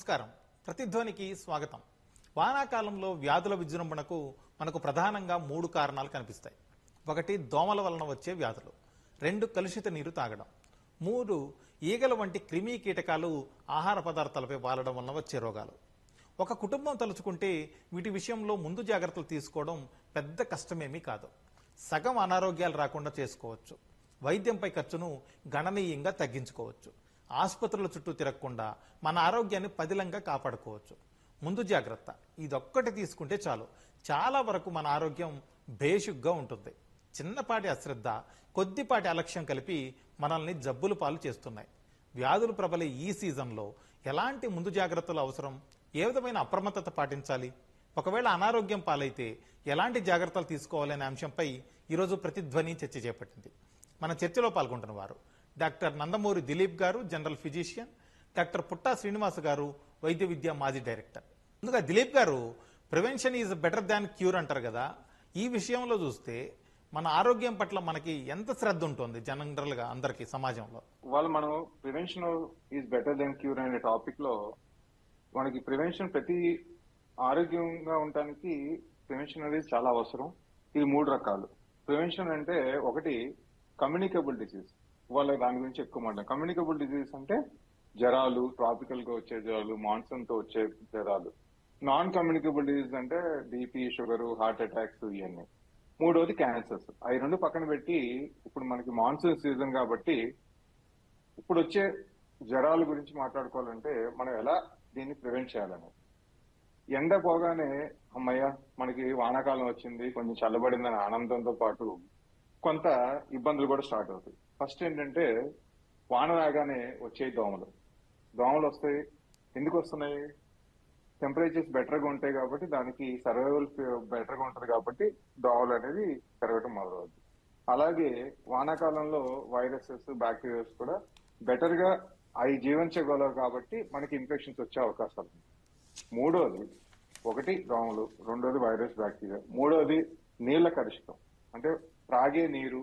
నమస్కారం. ప్రతిధ్వనికి స్వాగతం. వానాకాలంలో వ్యాధుల విజృంభణకు మనకు ప్రధానంగా 3 కారణాలు కనిపిస్తాయి. 1 దోమల వలన వచ్చే వ్యాధులు, 2 కలుషిత నీరు తాగడం, 3 ఈగల వంటి క్రిమి కీటకాలు ఆహార పదార్థాలపై వాలడం వలన వచ్చే రోగాలు. ఒక కుటుంబం తలుచుకుంటే వీటి విషయంలో ముందు జాగ్రత్తలు తీసుకోవడం పెద్ద కష్టమేమీ కాదు. సగం అనారోగ్యాలు రాకుండా చేసుకోవచ్చు. వైద్యంపై ఖర్చును గణనీయంగా తగ్గించుకోవచ్చు. ఆసుపత్రుల చుట్టూ తిరగకుండా మన ఆరోగ్యాన్ని పదిలంగా కాపాడుకోవచ్చు. ముందు జాగ్రత్త ఇదొక్కటి తీసుకుంటే చాలు. చాలా వరకు మన ఆరోగ్యం బేషుగ్గా ఉంటుంది. చిన్నపాటి అశ్రద్ధ, కొద్దిపాటి అలక్ష్యం కలిపి మనల్ని జబ్బులు పాలు చేస్తున్నాయి. వ్యాధులు ప్రబలే ఈ సీజన్లో ఎలాంటి ముందు జాగ్రత్తలు అవసరం, ఏ విధమైన అప్రమత్తత పాటించాలి, ఒకవేళ అనారోగ్యం పాలైతే ఎలాంటి జాగ్రత్తలు తీసుకోవాలనే అంశంపై ఈరోజు ప్రతిధ్వని చర్చ చేపట్టింది. మన చర్చలో పాల్గొంటున్న వారు డాక్టర్ నందమూరి దిలీప్ గారు, జనరల్ ఫిజిషియన్, డాక్టర్ పుట్టా శ్రీనివాస్ గారు, వైద్య విద్య మాజీ డైరెక్టర్. ముందుగా దిలీప్ గారు, prevention is better than cure అంటారు కదా, ఈ విషయంలో చూస్తే మన ఆరోగ్యం పట్ల మనకి ఎంత శ్రద్ధ ఉంటుంది జనరల్ గా అందరికి సమాజంలో? మనం prevention is better than cure అనే టాపిక్ లో మనకి ప్రివెన్షన్ ప్రతి ఆరోగ్యంగా ఉండటానికి ప్రివెన్షన్ అనేది చాలా అవసరం. ఇది 3 రకాలు. ప్రివెన్షన్ అంటే ఒకటి కమ్యూనికబుల్ డిసీజ్, దాని గురించి ఎక్కువ మాట్లాడారు. కమ్యూనికబుల్ డిసీజ్ అంటే జ్వరాలు, ట్రాపికల్ గా వచ్చే జ్వరాలు, మాన్సూన్ తో వచ్చే జ్వరాలు. నాన్ కమ్యూనికబుల్ డిసీజ్ అంటే బీపీ, షుగర్, హార్ట్ అటాక్స్, ఇవన్నీ. మూడోది క్యాన్సర్స్. అవి 2 పక్కన పెట్టి ఇప్పుడు మనకి మాన్సూన్ సీజన్ కాబట్టి ఇప్పుడు వచ్చే జ్వరాల గురించి మాట్లాడుకోవాలంటే మనం ఎలా దీన్ని ప్రివెంట్ చేయాలని. ఎండ పోగానే అమ్మయ్య మనకి వానాకాలం వచ్చింది, కొంచెం చల్లబడిందని ఆనందంతో పాటు కొంత ఇబ్బందులు కూడా స్టార్ట్ అవుతాయి. ఫస్ట్ ఏంటంటే వాన రాగానే వచ్చే దోమలు వస్తాయి. ఎందుకు వస్తున్నాయి? టెంపరేచర్స్ బెటర్ గా ఉంటాయి కాబట్టి, దానికి సర్వైవల్ బెటర్ గా ఉంటుంది కాబట్టి దోమలు అనేది పెరగటం మొదలవుతుంది. అలాగే వానాకాలంలో వైరసెస్, బ్యాక్టీరియాస్ కూడా బెటర్ గా అవి జీవించగలవు కాబట్టి మనకి ఇన్ఫెక్షన్స్ వచ్చే అవకాశాలు ఉన్నాయి. మూడోది ఒకటి దోమలు, రెండోది వైరస్, బ్యాక్టీరియా, మూడోది నీళ్ల కలుషితం. అంటే త్రాగే నీరు,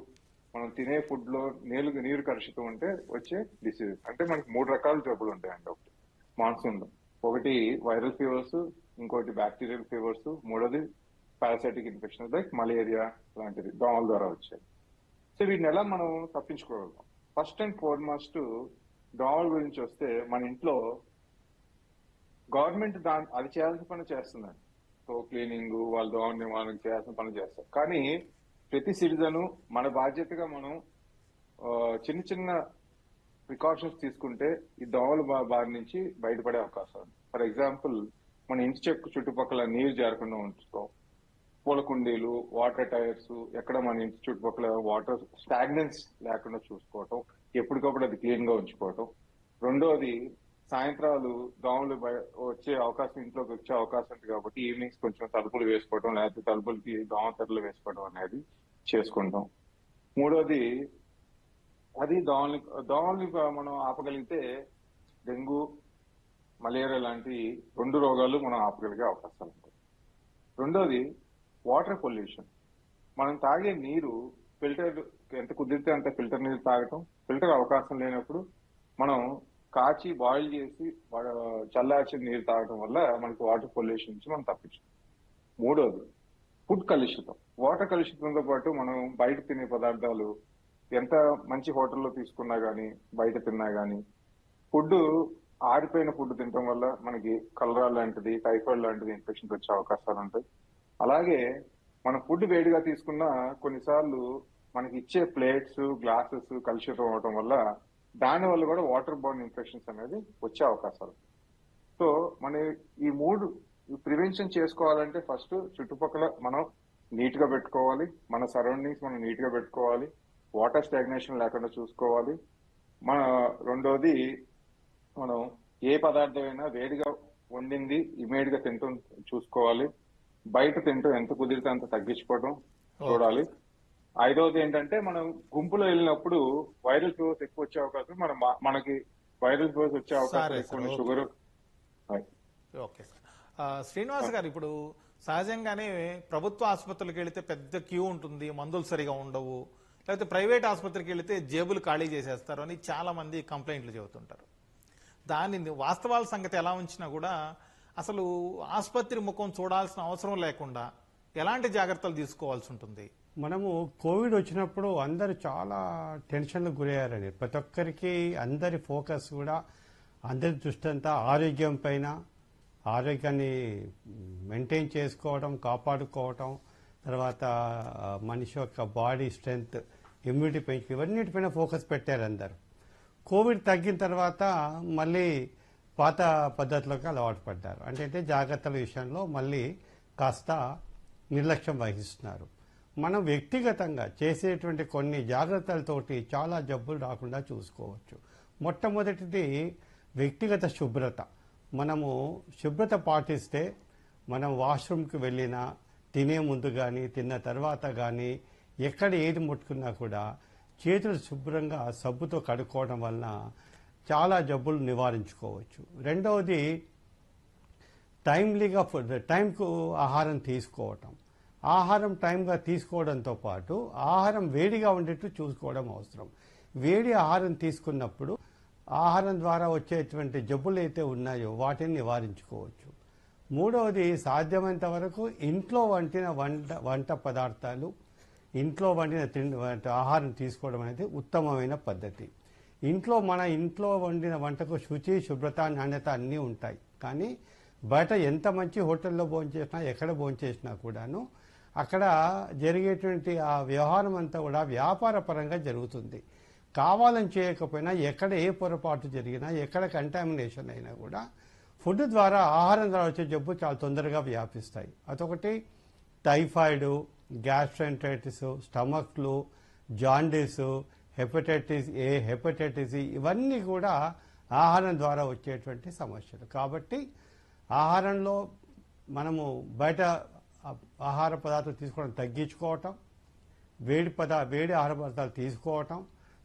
మనం తినే ఫుడ్ లో నీరు కలుషితం ఉంటే వచ్చే డిసీజ్. అంటే మనకి 3 రకాల జబ్బులు ఉంటాయండి ఒకటి మాన్సూన్ లో. ఒకటి వైరల్ ఫీవర్స్, ఇంకోటి బ్యాక్టీరియల్ ఫీవర్స్, మూడోది పారాసైటిక్ ఇన్ఫెక్షన్ లైక్ మలేరియా లాంటిది దోమల ద్వారా వచ్చాయి. సో వీటిని ఎలా మనం తప్పించుకోగలం? ఫస్ట్ అండ్ ఫార్మోస్ట్ దోమల గురించి వస్తే మన ఇంట్లో గవర్నమెంట్ అది చేయాల్సిన పని చేస్తుందండి. సో క్లీనింగ్, వాళ్ళ దోమని వాళ్ళకి చేయాల్సిన పని చేస్తారు. కానీ ప్రతి సిటిజన్ మన బాధ్యతగా మనం చిన్న చిన్న ప్రికాషన్స్ తీసుకుంటే ఈ దోమల బారి నుంచి బయటపడే అవకాశం ఉంది. ఫర్ ఎగ్జాంపుల్, మన ఇంటి చుట్టుపక్కల నీరు చేరకుండా ఉంచుతాం. పూల కుండీలు, వాటర్ టైర్స్, ఎక్కడ మన ఇంటి చుట్టుపక్కల వాటర్ స్టాగ్నెన్స్ లేకుండా చూసుకోవటం, ఎప్పటికప్పుడు అది క్లీన్ గా ఉంచుకోవటం. రెండోది, సాయంత్రాలు దోమలు వచ్చే అవకాశం, ఇంట్లోకి వచ్చే అవకాశం ఉంది కాబట్టి ఈవినింగ్స్ కొంచెం తలుపులు వేసుకోవడం, లేకపోతే తలుపులకి దోమ తెరలు వేసుకోవడం అనేది చేసుకుంటాం. మూడోది, అది దోమల్ని మనం ఆపగలిగితే డెంగ్యూ, మలేరియా లాంటి 2 రోగాలు మనం ఆపగలిగే అవకాశాలు ఉంటాయి. రెండోది వాటర్ పొల్యూషన్. మనం తాగే నీరు ఫిల్టర్, ఎంత కుదిరితే అంత ఫిల్టర్ నీరు తాగటం. ఫిల్టర్ అవకాశం లేనప్పుడు మనం కాచి బాయిల్ చేసి చల్లార్చిన నీరు తాగడం వల్ల మనకి వాటర్ పొల్యూషన్ నుంచి మనం తప్పించాం. మూడోది ఫుడ్ కలుషితం. వాటర్ కలుషితంతో పాటు మనం బయట తినే పదార్థాలు ఎంత మంచి హోటల్లో తీసుకున్నా గానీ, బయట తిన్నా గానీ, ఫుడ్ ఆరిపోయిన ఫుడ్ తినడం వల్ల మనకి కలరా లాంటిది, టైఫాయిడ్ లాంటిది ఇన్ఫెక్షన్స్ వచ్చే అవకాశాలు ఉంటాయి. అలాగే మనం ఫుడ్ వేడిగా తీసుకున్నా కొన్నిసార్లు మనకి ఇచ్చే ప్లేట్స్, గ్లాసెస్ కలుషితం అవడం వల్ల దాని వల్ల కూడా వాటర్ బోర్న్ ఇన్ఫెక్షన్స్ అనేది వచ్చే అవకాశాలు. సో మన ఈ 3 ప్రివెన్షన్ చేసుకోవాలంటే ఫస్ట్ చుట్టుపక్కల మనం నీట్ గా పెట్టుకోవాలి, మన సరౌండింగ్స్ మనం నీట్ గా పెట్టుకోవాలి, వాటర్ స్టాగ్నేషన్ లేకుండా చూసుకోవాలి. రెండోది, మనం ఏ పదార్థమైనా వేడిగా వండింది ఇమీడియట్ గా తింటూ చూసుకోవాలి. బయట తింటూ ఎంత కుదిరితే అంత తగ్గించుకోవడం చూడాలి. ఐదవది ఏంటంటే, మనం గుంపులో వెళ్ళినప్పుడు వైరల్ ఫీవర్స్ ఎక్కువ వచ్చే అవకాశం, మనకి వైరల్ ఫీవర్స్ వచ్చే అవకాశం ఎక్కువ. షుగర్. Okay sir. శ్రీనివాస్ గారు, ఇప్పుడు సహజంగానే ప్రభుత్వ ఆసుపత్రులకు వెళితే పెద్ద క్యూ ఉంటుంది, మందులు సరిగా ఉండవు, లేకపోతే ప్రైవేట్ ఆసుపత్రికి వెళితే జేబులు ఖాళీ చేసేస్తారు అని చాలా మంది కంప్లైంట్లు చెబుతుంటారు. దాని వాస్తవాల సంగతి ఎలా ఉంచినా కూడా అసలు ఆసుపత్రి ముఖం చూడాల్సిన అవసరం లేకుండా ఎలాంటి జాగ్రత్తలు తీసుకోవాల్సి ఉంటుంది? మనము కోవిడ్ వచ్చినప్పుడు అందరు చాలా టెన్షన్లకు గురయ్యారండి. ప్రతి ఒక్కరికి అందరి ఫోకస్ కూడా, అందరి దృష్టి అంతా ఆరోగ్యం పైన, ఆరోగ్యాన్ని మెయింటైన్ చేసుకోవడం, కాపాడుకోవడం, తర్వాత మనిషి యొక్క బాడీ స్ట్రెంగ్త్, ఇమ్యూనిటీ పెంచు, ఇవన్నిటిపైన ఫోకస్ పెట్టారు అందరు. కోవిడ్ తగ్గిన తర్వాత మళ్ళీ పాత పద్ధతిలోకి అలవాటు పడ్డారు. అంటే జాగ్రత్తల విషయంలో మళ్ళీ కాస్త నిర్లక్ష్యం వహిస్తున్నారు. మనం వ్యక్తిగతంగా చేసేటువంటి కొన్ని జాగ్రత్తలతోటి చాలా జబ్బులు రాకుండా చూసుకోవచ్చు. మొట్టమొదటిది వ్యక్తిగత శుభ్రత. మనము శుభ్రత పాటిస్తే మనం వాష్రూమ్కి వెళ్ళినా, తినే ముందు కానీ, తిన్న తర్వాత కానీ, ఎక్కడ ఏది ముట్టుకున్నా కూడా చేతులు శుభ్రంగా సబ్బుతో కడుక్కోవడం వలన చాలా జబ్బులు నివారించుకోవచ్చు. రెండవది టైమ్లీగా టైంకు ఆహారం తీసుకోవటం. ఆహారం టైంగా తీసుకోవడంతో పాటు ఆహారం వేడిగా ఉండేట్టు చూసుకోవడం అవసరం. వేడి ఆహారం తీసుకున్నప్పుడు ఆహారం ద్వారా వచ్చేటువంటి జబ్బులు అయితే ఉన్నాయో వాటిని నివారించుకోవచ్చు. మూడవది సాధ్యమైనంత వరకు ఇంట్లో వండిన వంట పదార్థాలు, ఇంట్లో వండిన ఆహారం తీసుకోవడం అనేది ఉత్తమమైన పద్ధతి. మన ఇంట్లో వండిన వంటకు శుచి, శుభ్రత, నాణ్యత అన్నీ ఉంటాయి. కానీ బయట ఎంత మంచి హోటల్లో భోంచేసినా, ఎక్కడ భోంచేసినా కూడాను అక్కడ జరిగేటువంటి ఆ వ్యవహారం అంతా కూడా వ్యాపార పరంగా జరుగుతుంది. కావాలని చేయకపోయినా, ఎక్కడ ఏ పొరపాటు జరిగినా, ఎక్కడ కంటామినేషన్ అయినా కూడా ఫుడ్ ద్వారా, ఆహారం ద్వారా వచ్చే జబ్బు చాలా తొందరగా వ్యాపిస్తాయి. అదొకటి typhoid, gastroenteritis, stomach flu, jaundice, hepatitis A, hepatitis E, ఇవన్నీ కూడా ఆహారం ద్వారా వచ్చేటువంటి సమస్యలు. కాబట్టి ఆహారంలో మనము బయట ఆహార పదార్థాలు తీసుకోవడం తగ్గించుకోవటం, వేడి ఆహార పదార్థాలు తీసుకోవటం,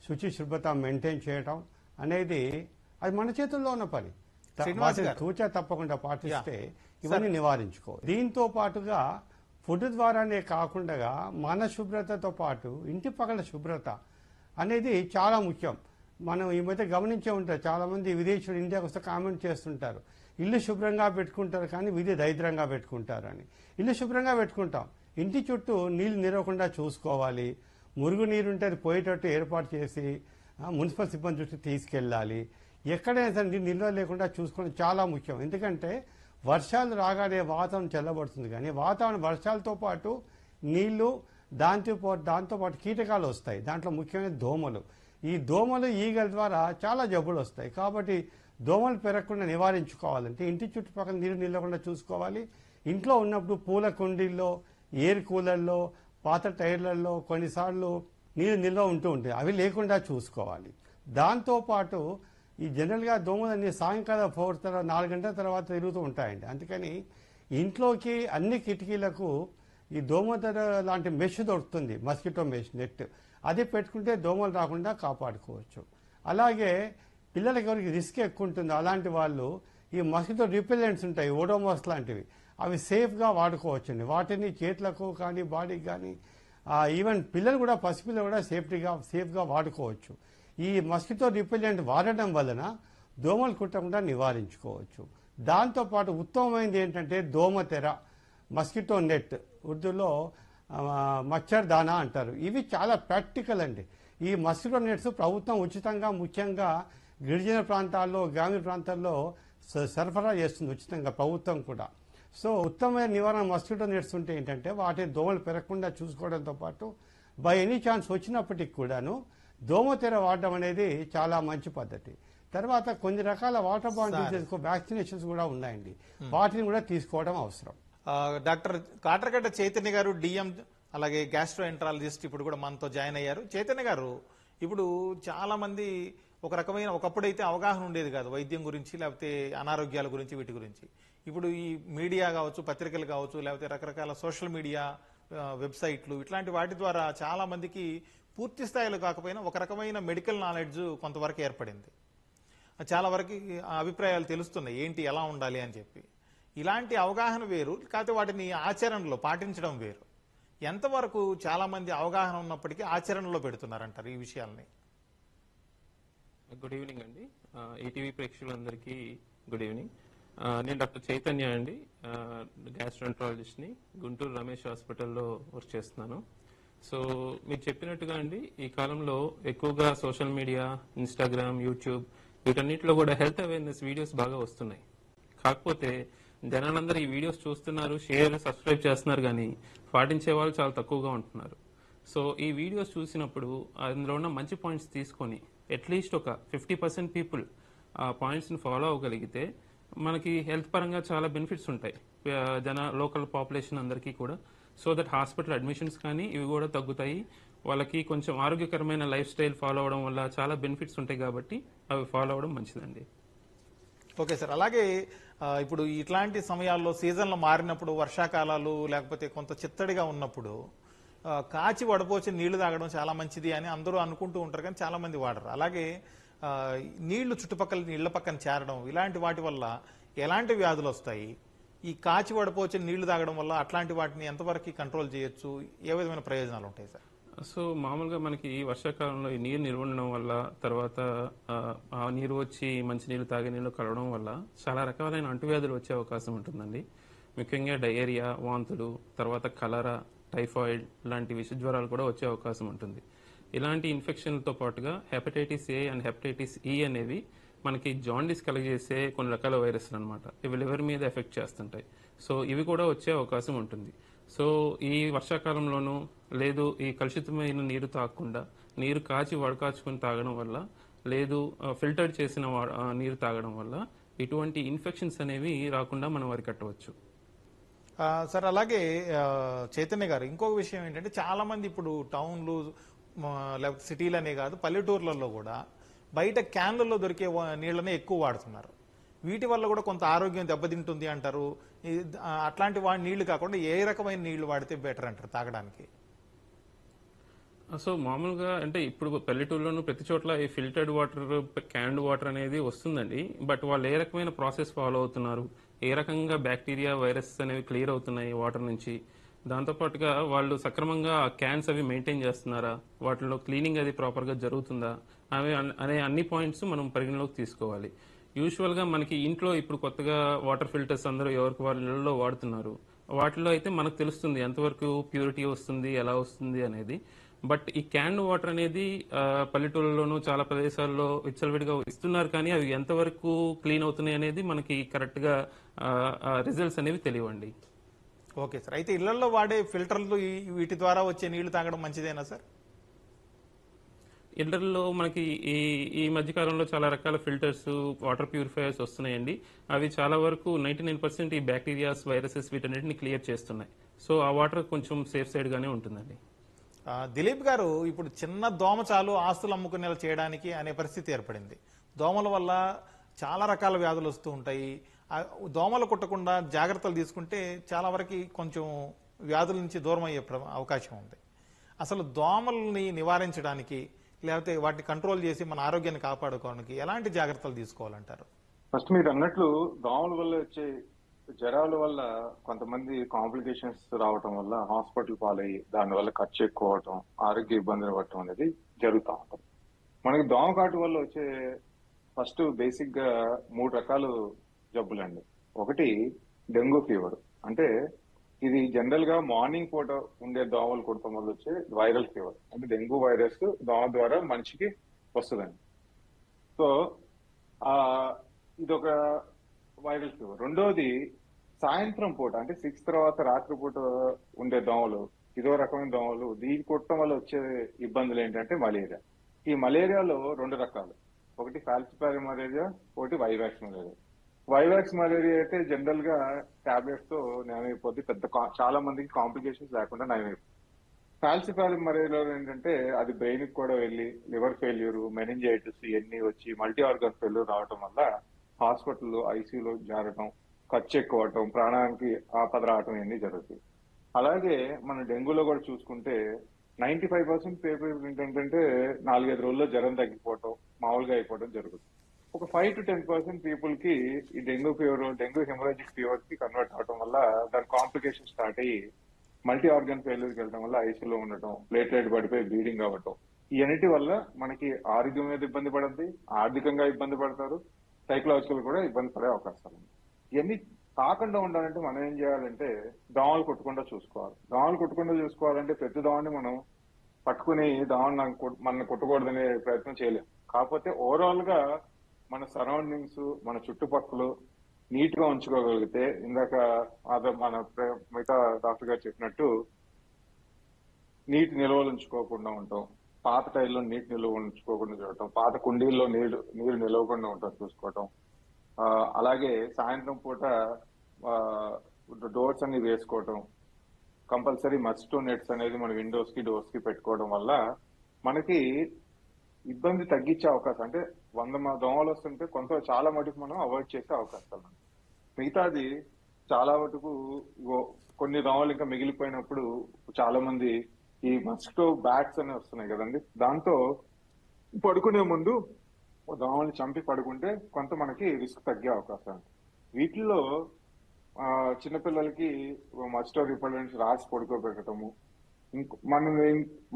శుచి శుభ్రత మెయింటైన్ చేయటం అనేది అది మన చేతుల్లో ఉన్న పని. తూచా తప్పకుండా పాటిస్తే ఇవన్నీ నివారించుకోవాలి. దీంతో పాటుగా ఫుడ్ ద్వారానే కాకుండా మన శుభ్రతతో పాటు ఇంటి పక్కల శుభ్రత అనేది చాలా ముఖ్యం. మనం ఈ మధ్య గమనించే ఉంటారు, చాలా మంది విదేశీయులు ఇండియాకి వస్తే కామెంట్ చేస్తుంటారు, ఇల్లు శుభ్రంగా పెట్టుకుంటారు కానీ విధి దరిద్రంగా పెట్టుకుంటారు అని. ఇల్లు శుభ్రంగా పెట్టుకుంటాం, ఇంటి చుట్టూ నీళ్లు నిలవకుండా చూసుకోవాలి. మురుగు నీరు ఉంటే అది పోయేటట్టు ఏర్పాటు చేసి మున్సిపల్ సిబ్బంది చుట్టూ తీసుకెళ్ళాలి. ఎక్కడైనా సరే నిల్వ లేకుండా చూసుకోవడం చాలా ముఖ్యం. ఎందుకంటే వర్షాలు రాగానే వాతావరణం చల్లబడుతుంది, కానీ వాతావరణం వర్షాలతో పాటు నీళ్లు, దాంతోపాటు కీటకాలు వస్తాయి. దాంట్లో ముఖ్యమైన దోమలు. ఈ దోమలు, ఈగల ద్వారా చాలా జబ్బులు వస్తాయి. కాబట్టి దోమలు పెరగకుండా నివారించుకోవాలంటే ఇంటి చుట్టుపక్కల నీరు నిలవకుండా చూసుకోవాలి. ఇంట్లో ఉన్నప్పుడు పూల కుండీల్లో, ఎయిర్ కూలర్లో, పాత టైర్లలో కొన్నిసార్లు నీరు నిల్వ ఉంటూ ఉంటాయి, అవి లేకుండా చూసుకోవాలి. దాంతోపాటు ఈ జనరల్గా దోమలన్నీ సాయంకాలం 4 గంటల తర్వాత తిరుగుతూ ఉంటాయండి. అందుకని ఇంట్లోకి అన్ని కిటికీలకు ఈ దోమతెర లాంటి మెష్ దొరుకుతుంది, మస్కిటో మెష్ నెట్. అది పెట్టుకుంటే దోమలు రాకుండా కాపాడుకోవచ్చు. అలాగే పిల్లలకి ఎవరికి రిస్క్ ఎక్కువ ఉంటుంది, అలాంటి వాళ్ళు ఈ మస్కిటో రిపెలెంట్స్ ఉంటాయి, ఓడోమాస్ లాంటివి, అవి సేఫ్గా వాడుకోవచ్చండి. వాటిని చేతులకు కానీ, బాడీకి కానీ, ఈవెన్ పిల్లలు కూడా, పసిపిల్లలు కూడా సేఫ్గా వాడుకోవచ్చు. ఈ మస్కిటో రిపెలెంట్ వాడడం వలన దోమలు కుట్టకుండా నివారించుకోవచ్చు. దాంతోపాటు ఉత్తమమైనది ఏంటంటే దోమతెర, మస్కిటో నెట్, ఉర్దూలో మచ్చర్ దానా అంటారు. ఇవి చాలా ప్రాక్టికల్ అండి. ఈ మస్కిటో నెట్స్ ప్రభుత్వం ఉచితంగా, ముఖ్యంగా గిరిజన ప్రాంతాల్లో, గ్రామీణ ప్రాంతాల్లో సరఫరా చేస్తుంది ఉచితంగా ప్రభుత్వం కూడా. సో ఉత్తమమైన నివారణ మస్కిటో నెట్స్ ఉంటే ఏంటంటే వాటి దోమలు పెరగకుండా చూసుకోవడంతో పాటు బై ఎనీ ఛాన్స్ వచ్చినప్పటికి కూడాను దోమతెర వాడడం అనేది చాలా మంచి పద్ధతి. తర్వాత కొన్ని రకాల వాటర్ బాండ్ డిసీజెస్ వ్యాక్సినేషన్స్ కూడా ఉన్నాయండి, వాటిని కూడా తీసుకోవడం అవసరం. డాక్టర్ కాట్రగడ్డ చైతన్య గారు, డిఎం, అలాగే గ్యాస్ట్రోఎంట్రాలజిస్ట్, ఇప్పుడు కూడా మనతో జాయిన్ అయ్యారు. చైతన్య గారు, ఇప్పుడు చాలా మంది ఒకప్పుడైతే అవగాహన ఉండేది కాదు వైద్యం గురించి, లేకపోతే అనారోగ్యాల గురించి, వీటి గురించి. ఇప్పుడు ఈ మీడియా కావచ్చు, పత్రికలు కావచ్చు, లేకపోతే రకరకాల సోషల్ మీడియా, వెబ్సైట్లు, ఇట్లాంటి వాటి ద్వారా చాలా మందికి పూర్తి స్థాయిలో కాకపోయినా ఒక రకమైన మెడికల్ నాలెడ్జ్ కొంతవరకు ఏర్పడింది. చాలా వరకు అభిప్రాయాలు తెలుస్తున్నాయి, ఏంటి ఎలా ఉండాలి అని చెప్పి. ఇలాంటి అవగాహన వేరు, కాకపోతే వాటిని ఆచరణలో పాటించడం వేరు. ఎంతవరకు చాలా మంది అవగాహన ఉన్నప్పటికీ ఆచరణలో పెడుతున్నారంటారు ఈ విషయాల్ని? గుడ్ ఈవినింగ్ అండి. ఈటీవీ ప్రేక్షకులందరికీ గుడ్ ఈవినింగ్. నేను డాక్టర్ చైతన్య అండి, గ్యాస్ట్రోఎంట్రాలజిస్ట్ని, గుంటూరు రమేష్ హాస్పిటల్లో వర్క్ చేస్తున్నాను. సో మీరు చెప్పినట్టుగా అండి, ఈ కాలంలో ఎక్కువగా సోషల్ మీడియా, ఇన్స్టాగ్రామ్, యూట్యూబ్ వీటన్నిటిలో కూడా హెల్త్ అవేర్నెస్ వీడియోస్ బాగా వస్తున్నాయి. కాకపోతే జనాలందరూ ఈ వీడియోస్ చూస్తున్నారు, షేర్, సబ్స్క్రైబ్ చేస్తున్నారు, కానీ పాటించే వాళ్ళు చాలా తక్కువగా ఉంటున్నారు. సో ఈ వీడియోస్ చూసినప్పుడు అందులో ఉన్న మంచి పాయింట్స్ తీసుకొని అట్లీస్ట్ ఒక 50% పీపుల్ ఆ పాయింట్స్ని ఫాలో అవ్వగలిగితే మనకి హెల్త్ పరంగా చాలా బెనిఫిట్స్ ఉంటాయి లోకల్ పాపులేషన్ అందరికీ కూడా. సో దట్ హాస్పిటల్ అడ్మిషన్స్ కానీ ఇవి కూడా తగ్గుతాయి. వాళ్ళకి కొంచెం ఆరోగ్యకరమైన లైఫ్ స్టైల్ ఫాలో అవడం వల్ల చాలా బెనిఫిట్స్ ఉంటాయి కాబట్టి అవి ఫాలో అవడం మంచిదండి. ఓకే సార్, అలాగే ఇప్పుడు ఇట్లాంటి సమయాల్లో సీజన్లు మారినప్పుడు, వర్షాకాలాలు లేకపోతే కొంత చిత్తడిగా ఉన్నప్పుడు కాచి వడపోసి నీళ్లు తాగడం చాలా మంచిది అని అందరూ అనుకుంటూ ఉంటారు, కానీ చాలా మంది వాడరు. అలాగే నీళ్లు చుట్టుపక్కల నీళ్ల పక్కన చేరడం, ఇలాంటి వాటి వల్ల ఎలాంటి వ్యాధులు వస్తాయి? ఈ కాచి వడపోసి నీళ్లు తాగడం వల్ల అట్లాంటి వాటిని ఎంతవరకు కంట్రోల్ చేయొచ్చు? ఏ విధమైన ప్రయోజనాలు ఉంటాయి సార్? సో మామూలుగా మనకి ఈ వర్షాకాలంలో ఈ నీరు నిల్వ ఉండడం వల్ల, తర్వాత ఆ నీరు వచ్చి మంచినీళ్ళు తాగే నీళ్ళు కలవడం వల్ల చాలా రకాలైన అంటువ్యాధులు వచ్చే అవకాశం ఉంటుందండి. ముఖ్యంగా డయేరియా, వాంతులు, తర్వాత కలరా, టైఫాయిడ్ లాంటి విష జ్వరాలు కూడా వచ్చే అవకాశం ఉంటుంది. ఇలాంటి ఇన్ఫెక్షన్లతో పాటుగా హెపటైటిస్ ఏ అండ్ హెపటైటిస్ ఈ అనేవి మనకి జాండీస్ కలగజేసే కొన్ని రకాల వైరస్లు అనమాట. ఇవి లివర్ మీద ఎఫెక్ట్ చేస్తుంటాయి. సో ఇవి కూడా వచ్చే అవకాశం ఉంటుంది. సో ఈ వర్షాకాలంలోనూ లేదు ఈ కలుషితమైన నీరు తాగకుండా నీరు కాచి వడకాచుకొని తాగడం వల్ల, లేదు ఫిల్టర్ చేసిన నీరు తాగడం వల్ల ఇటువంటి ఇన్ఫెక్షన్స్ అనేవి రాకుండా మనం అరికట్టవచ్చు. సార్, అలాగే చైతన్య గారు, ఇంకొక విషయం ఏంటంటే చాలా మంది ఇప్పుడు టౌన్లు లేకపోతే సిటీలనే కాదు, పల్లెటూర్లలో కూడా బయట క్యాన్లలో దొరికే నీళ్ళనే ఎక్కువ వాడుతున్నారు. వీటి వల్ల కూడా కొంత ఆరోగ్యం దెబ్బతింటుంది అంటారు. అట్లాంటి నీళ్లు కాకుండా ఏ రకమైన నీళ్లు వాడితే బెటర్ అంటారు తాగడానికి? సో మామూలుగా అంటే ఇప్పుడు పల్లెటూరులోనూ ప్రతి చోట్ల ఈ ఫిల్టర్డ్ వాటర్, క్యాన్డ్ వాటర్ అనేది వస్తుందండి. బట్ వాళ్ళు ఏ రకమైన ప్రాసెస్ ఫాలో అవుతున్నారు, ఏ రకంగా బ్యాక్టీరియా, వైరస్ అనేవి క్లియర్ అవుతున్నాయి వాటర్ నుంచి, దాంతోపాటుగా వాళ్ళు సక్రమంగా క్యాన్స్ అవి మెయింటైన్ చేస్తున్నారా, వాటిలో క్లీనింగ్ అది ప్రాపర్గా జరుగుతుందా అనే అన్ని పాయింట్స్ మనం పరిగణలోకి తీసుకోవాలి. యూజువల్గా మనకి ఇంట్లో ఇప్పుడు కొత్తగా వాటర్ ఫిల్టర్స్ అందరూ ఎవరికి వాళ్ళ ఇళ్లలో వాడుతున్నారు. వాటిలో అయితే మనకు తెలుస్తుంది ఎంతవరకు ప్యూరిటీ వస్తుంది, ఎలా వస్తుంది అనేది. బట్ ఈ క్యాన్ వాటర్ అనేది పల్లెటూళ్ళలోనూ చాలా ప్రదేశాల్లో విచ్చలవిడిగా ఇస్తున్నారు, కానీ అవి ఎంతవరకు క్లీన్ అవుతున్నాయి అనేది మనకి కరెక్ట్ గా రిజల్ట్స్ అనేవి తెలియండి. ఓకే సార్, అయితే ఇళ్లలో వాడే ఫిల్టర్లు వీటి ద్వారా వచ్చే నీళ్లు తాగడం మంచిదేనా సార్? ఇళ్లలో మనకి ఈ మధ్యకాలంలో చాలా రకాల ఫిల్టర్స్, వాటర్ ప్యూరిఫైయర్స్ వస్తున్నాయండి. అవి చాలా వరకు 99% ఈ బ్యాక్టీరియాస్, వైరసెస్ వీటన్నిటిని క్లియర్ చేస్తున్నాయి. సో ఆ వాటర్ కొంచెం సేఫ్ సైడ్ గానే ఉంటుందండి. దిలీప్ గారు, ఇప్పుడు చిన్న దోమ చాలు ఆస్తులు అమ్ముకునేలా చేయడానికి అనే పరిస్థితి ఏర్పడింది. దోమల వల్ల చాలా రకాల వ్యాధులు వస్తూ ఉంటాయి. దోమలు కుట్టకుండా జాగ్రత్తలు తీసుకుంటే చాలా వరకు కొంచెం వ్యాధుల నుంచి దూరం అయ్యే అవకాశం ఉంది. అసలు దోమల్ని నివారించడానికి లేకపోతే వాటిని కంట్రోల్ చేసి మన ఆరోగ్యాన్ని కాపాడుకోవడానికి ఎలాంటి జాగ్రత్తలు తీసుకోవాలంటారు? ఫస్ట్ మీరు అన్నట్లు దోమల వల్ల వచ్చే జ్వరాల వల్ల కొంతమంది కాంప్లికేషన్స్ రావటం వల్ల హాస్పిటల్ పాలయ్యి దానివల్ల ఖర్చు ఎక్కువ అవటం, ఆరోగ్య ఇబ్బందులు పడటం అనేది జరుగుతూ ఉంటుంది. మనకి దోమ కాటు వల్ల వచ్చే ఫస్ట్ బేసిక్ గా 3 రకాలు జబ్బులండి. ఒకటి డెంగ్యూ ఫీవర్, అంటే ఇది జనరల్ గా మార్నింగ్ పూట ఉండే దోమలు కుడటం వల్ల వచ్చే వైరల్ ఫీవర్. అంటే డెంగ్యూ వైరస్ దోమ ద్వారా మనిషికి వస్తుందండి. సో ఇదొక వైరల్ ఫీవర్. రెండోది సాయంత్రం పూట, అంటే 6 తర్వాత రాత్రి పూట ఉండే దోమలు, ఇదో రకమైన దోమలు. దీని కుట్టడం వల్ల వచ్చే ఇబ్బందులు ఏంటంటే మలేరియా. ఈ మలేరియాలో 2 రకాలు, ఒకటి ఫాల్సిపారం మలేరియా, ఒకటి వైవాక్స్ మలేరియా. వైవాక్స్ మలేరియా అయితే జనరల్ గా టాబ్లెట్స్ తో నయమైపోద్ది, చాలా మందికి కాంప్లికేషన్స్ లేకుండా నయమైపోతుంది. ఫాల్సిపారం మలేరియాలో ఏంటంటే అది బ్రెయిన్ కి కూడా వెళ్ళి లివర్ ఫెయిల్యూర్, మెనింజైటిస్ ఇవన్నీ వచ్చి మల్టీ ఆర్గన్ ఫెయిల్యూర్ రావడం వల్ల హాస్పిటల్లో ఐసీయూలో జారడం, ఖర్చు ఎక్కువ అవటం, ప్రాణానికి ఆపద రావటం ఇవన్నీ జరుగుతాయి. అలాగే మన డెంగ్యూలో కూడా చూసుకుంటే 95% పేపర్ ఏంటంటే 4-5 రోజుల్లో జ్వరం తగ్గిపోవటం, మామూలుగా అయిపోవడం జరుగుతుంది. ఒక 5 to 10% పీపుల్ కి ఈ dengue fever, dengue haemorrhagic fever కి కన్వర్ట్ అవడం వల్ల దాని కాంప్లికేషన్ స్టార్ట్ అయ్యి మల్టీ ఆర్గన్ ఫెయిల్యూర్కి వెళ్ళడం వల్ల ఐసీయూలో ఉండటం, ప్లేట్లెట్ పడిపోయి బ్లీడింగ్ అవ్వటం, ఇవన్నిటి వల్ల మనకి ఆరోగ్యం మీద ఇబ్బంది పడుద్ది, ఆర్థికంగా ఇబ్బంది పడతారు, సైకలాజికల్ కూడా ఇబ్బంది పడే అవకాశాలు ఉన్నాయి. ఇవన్నీ కాకుండా ఉండాలంటే మనం ఏం చేయాలంటే దోమలు కొట్టకుండా చూసుకోవాలి. దోమలు కొట్టకుండా చూసుకోవాలంటే ప్రతి దోమని మనం పట్టుకుని దోమని మన కొట్టకూడదనే ప్రయత్నం చేయలేం. కాకపోతే ఓవరాల్ గా మన సరౌండింగ్స్, మన చుట్టుపక్కల నీట్ గా ఉంచుకోగలిగితే, ఇందాక మన మిగతా డాక్టర్ గారు చెప్పినట్టు నీటి నిల్వలు ఉంచుకోకుండా ఉంటాం, పాత టైర్లో నీటి నిల్వ ఉంచుకోకుండా చూడటం, పాత కుండీల్లో నీరు నిలవకుండా ఉంటాం చూసుకోవటం, అలాగే సాయంత్రం పూట డోర్స్ అన్ని వేసుకోవటం, కంపల్సరీ మస్కిటో నెట్స్ అనేది మన విండోస్ కి డోర్స్ కి పెట్టుకోవడం వల్ల మనకి ఇబ్బంది తగ్గించే అవకాశం, అంటే 100 దోమలు వస్తుంటే చాలా మటుకు మనం అవాయిడ్ చేసే అవకాశాలు. మిగతాది చాలా మటుకు కొన్ని దోమలు ఇంకా మిగిలిపోయినప్పుడు చాలా మంది ఈ మస్కిటో బ్యాట్స్ అని వస్తున్నాయి కదండి, దాంతో పడుకునే ముందు దోమల్ని చంపి పడుకుంటే కొంత మనకి రిస్క్ తగ్గే అవకాశం. వీటిల్లో చిన్నపిల్లలకి మస్కిటో రిపెల్లెంట్స్ రాసి పడుకోబెట్టడము,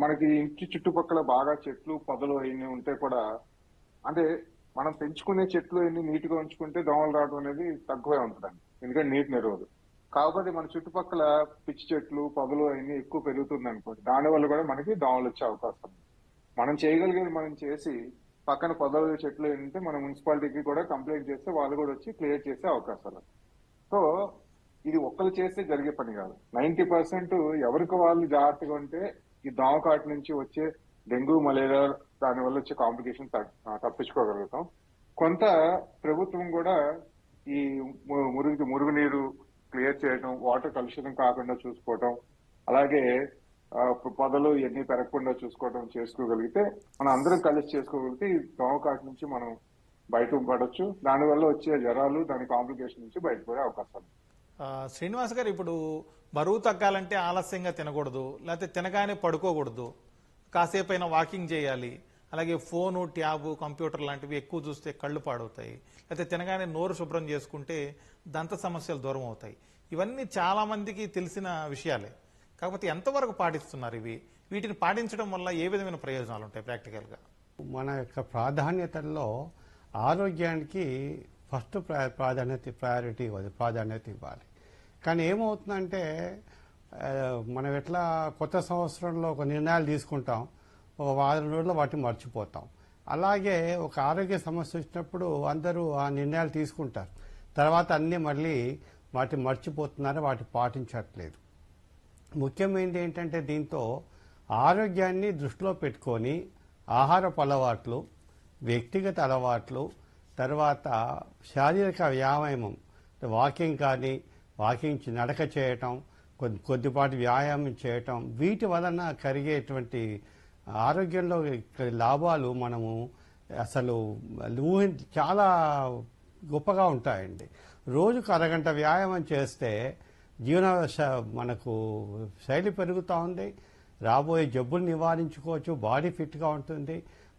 మనకి ఇంటి చుట్టుపక్కల బాగా చెట్లు పొదలు అవన్నీ ఉంటే కూడా, అంటే మనం పెంచుకునే చెట్లు ఎన్ని నీట్ గా ఉంచుకుంటే దోమలు రావడం అనేది తక్కువే ఉంటుందండి, ఎందుకంటే నీటి నిరోధు. కాకపోతే మన చుట్టుపక్కల పిచ్చి చెట్లు పొదలు అవన్నీ ఎక్కువ పెరుగుతుంది అనుకోండి, దానివల్ల కూడా మనకి దోమలు వచ్చే అవకాశం ఉంది. మనం చేయగలిగేది మనం చేసి పక్కన పొదలు చెట్లు ఏంటంటే మన మున్సిపాలిటీకి కూడా కంప్లైంట్ చేస్తే వాళ్ళు కూడా వచ్చి క్లియర్ చేసే అవకాశాలు. సో ఇది ఒక్కరు చేస్తే జరిగే పని కాదు. 90% ఎవరికి వాళ్ళు జాగ్రత్తగా ఉంటే ఈ దోమకాటు నుంచి వచ్చే డెంగ్యూ, మలేరియా దాని వల్ల వచ్చే కాంప్లికేషన్ తప్పించుకోగలుగుతాం. కొంత ప్రభుత్వం కూడా ఈ మురుగునీరు క్లియర్ చేయడం, వాటర్ కలుషితం కాకుండా చూసుకోవటం, అలాగే పొదలు ఇవన్నీ పెరగకుండా చేసుకోగలిగితే, మనం అందరం కలిసి చేసుకోగలిగితే ఈ దోమకాటు నుంచి మనం బయట పడవచ్చు. దానివల్ల వచ్చే జ్వరాలు, దాని కాంప్లికేషన్ నుంచి బయటపడే అవకాశాలు. శ్రీనివాస్ గారు, ఇప్పుడు బరువు తగ్గాలంటే ఆలస్యంగా తినకూడదు, లేకపోతే తినగానే పడుకోకూడదు, కాసేపు అయినా వాకింగ్ చేయాలి, అలాగే ఫోను, ట్యాబు, కంప్యూటర్ లాంటివి ఎక్కువ చూస్తే కళ్ళు పాడవుతాయి, లేకపోతే తినగానే నోరు శుభ్రం చేసుకుంటే దంత సమస్యలు దూరం అవుతాయి. ఇవన్నీ చాలా మందికి తెలిసిన విషయాలే. కాకపోతే ఎంతవరకు పాటిస్తున్నారు వీటిని పాటించడం వల్ల ఏ విధమైన ప్రయోజనాలు ఉంటాయి ప్రాక్టికల్గా? మన యొక్క ప్రాధాన్యతల్లో ఆరోగ్యానికి ఫస్ట్ ప్రాధాన్యత ఇవ్వాలి. కానీ ఏమవుతుందంటే మనం ఎట్లా కొత్త సంవత్సరంలో ఒక నిర్ణయాలు తీసుకుంటాం, ఒక వారం రోజుల్లో వాటిని మర్చిపోతాం. అలాగే ఒక ఆరోగ్య సమస్య వచ్చినప్పుడు అందరూ ఆ నిర్ణయాలు తీసుకుంటారు, తర్వాత అన్నీ మళ్ళీ వాటిని మర్చిపోతున్నారు, వాటిని పాటించట్లేదు. ముఖ్యమైనది ఏంటంటే దీంతో ఆరోగ్యాన్ని దృష్టిలో పెట్టుకొని ఆహారపు అలవాట్లు, వ్యక్తిగత అలవాట్లు, తర్వాత శారీరక వ్యాయామం, వాకింగ్ నడక చేయటం, కొద్దిపాటి వ్యాయామం చేయటం, వీటి వలన కలిగేటువంటి ఆరోగ్యంలో లాభాలు మనము అసలు చాలా గొప్పగా ఉంటాయండి. రోజుకు అరగంట వ్యాయామం చేస్తే మనకు శైలి పెరుగుతూ ఉంది, రాబోయే జబ్బులు నివారించుకోవచ్చు, బాడీ ఫిట్గా ఉంటుంది,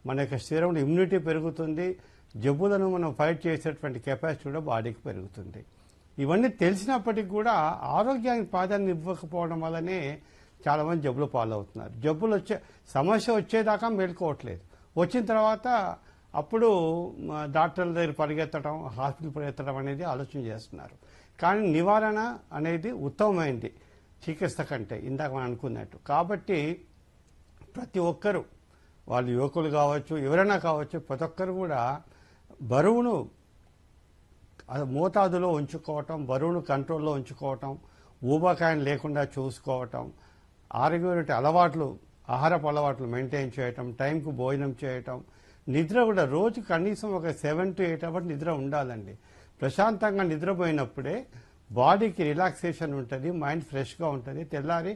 మన యొక్క శరీరంలో ఇమ్యూనిటీ పెరుగుతుంది, జబ్బులను మనం ఫైట్ చేసేటువంటి కెపాసిటీ కూడా బాడీకి పెరుగుతుంది. ఇవన్నీ తెలిసినప్పటికీ కూడా ఆరోగ్యానికి ప్రాధాన్యత ఇవ్వకపోవడం వల్లనే చాలా మంది జబ్బులు పాలవుతున్నారు. సమస్య వచ్చేదాకా మేల్కోవట్లేదు, వచ్చిన తర్వాత అప్పుడు డాక్టర్ల దగ్గర పరిగెత్తడం, హాస్పిటల్ పరిగెత్తడం అనేది ఆలోచన చేస్తున్నారు. కానీ నివారణ అనేది ఉత్తమమైంది చికిత్స కంటే, ఇందాక మనం అనుకున్నట్టు. కాబట్టి ప్రతి ఒక్కరూ, వాళ్ళు యువకులు కావచ్చు, ఎవరైనా కావచ్చు, ప్రతి ఒక్కరు కూడా బరువును మోతాదులో ఉంచుకోవటం, బరువును కంట్రోల్లో ఉంచుకోవటం, ఊబకాయం లేకుండా చూసుకోవటం, ఆరోగ్యమైన ఆహారపు అలవాట్లు మెయింటైన్ చేయటం, టైంకు భోజనం చేయటం, నిద్ర కూడా రోజు కనీసం ఒక 7 to 8 అవర్స్ నిద్ర ఉండాలండి. ప్రశాంతంగా నిద్రపోయినప్పుడే బాడీకి రిలాక్సేషన్ ఉంటుంది, మైండ్ ఫ్రెష్గా ఉంటుంది, తెల్లారి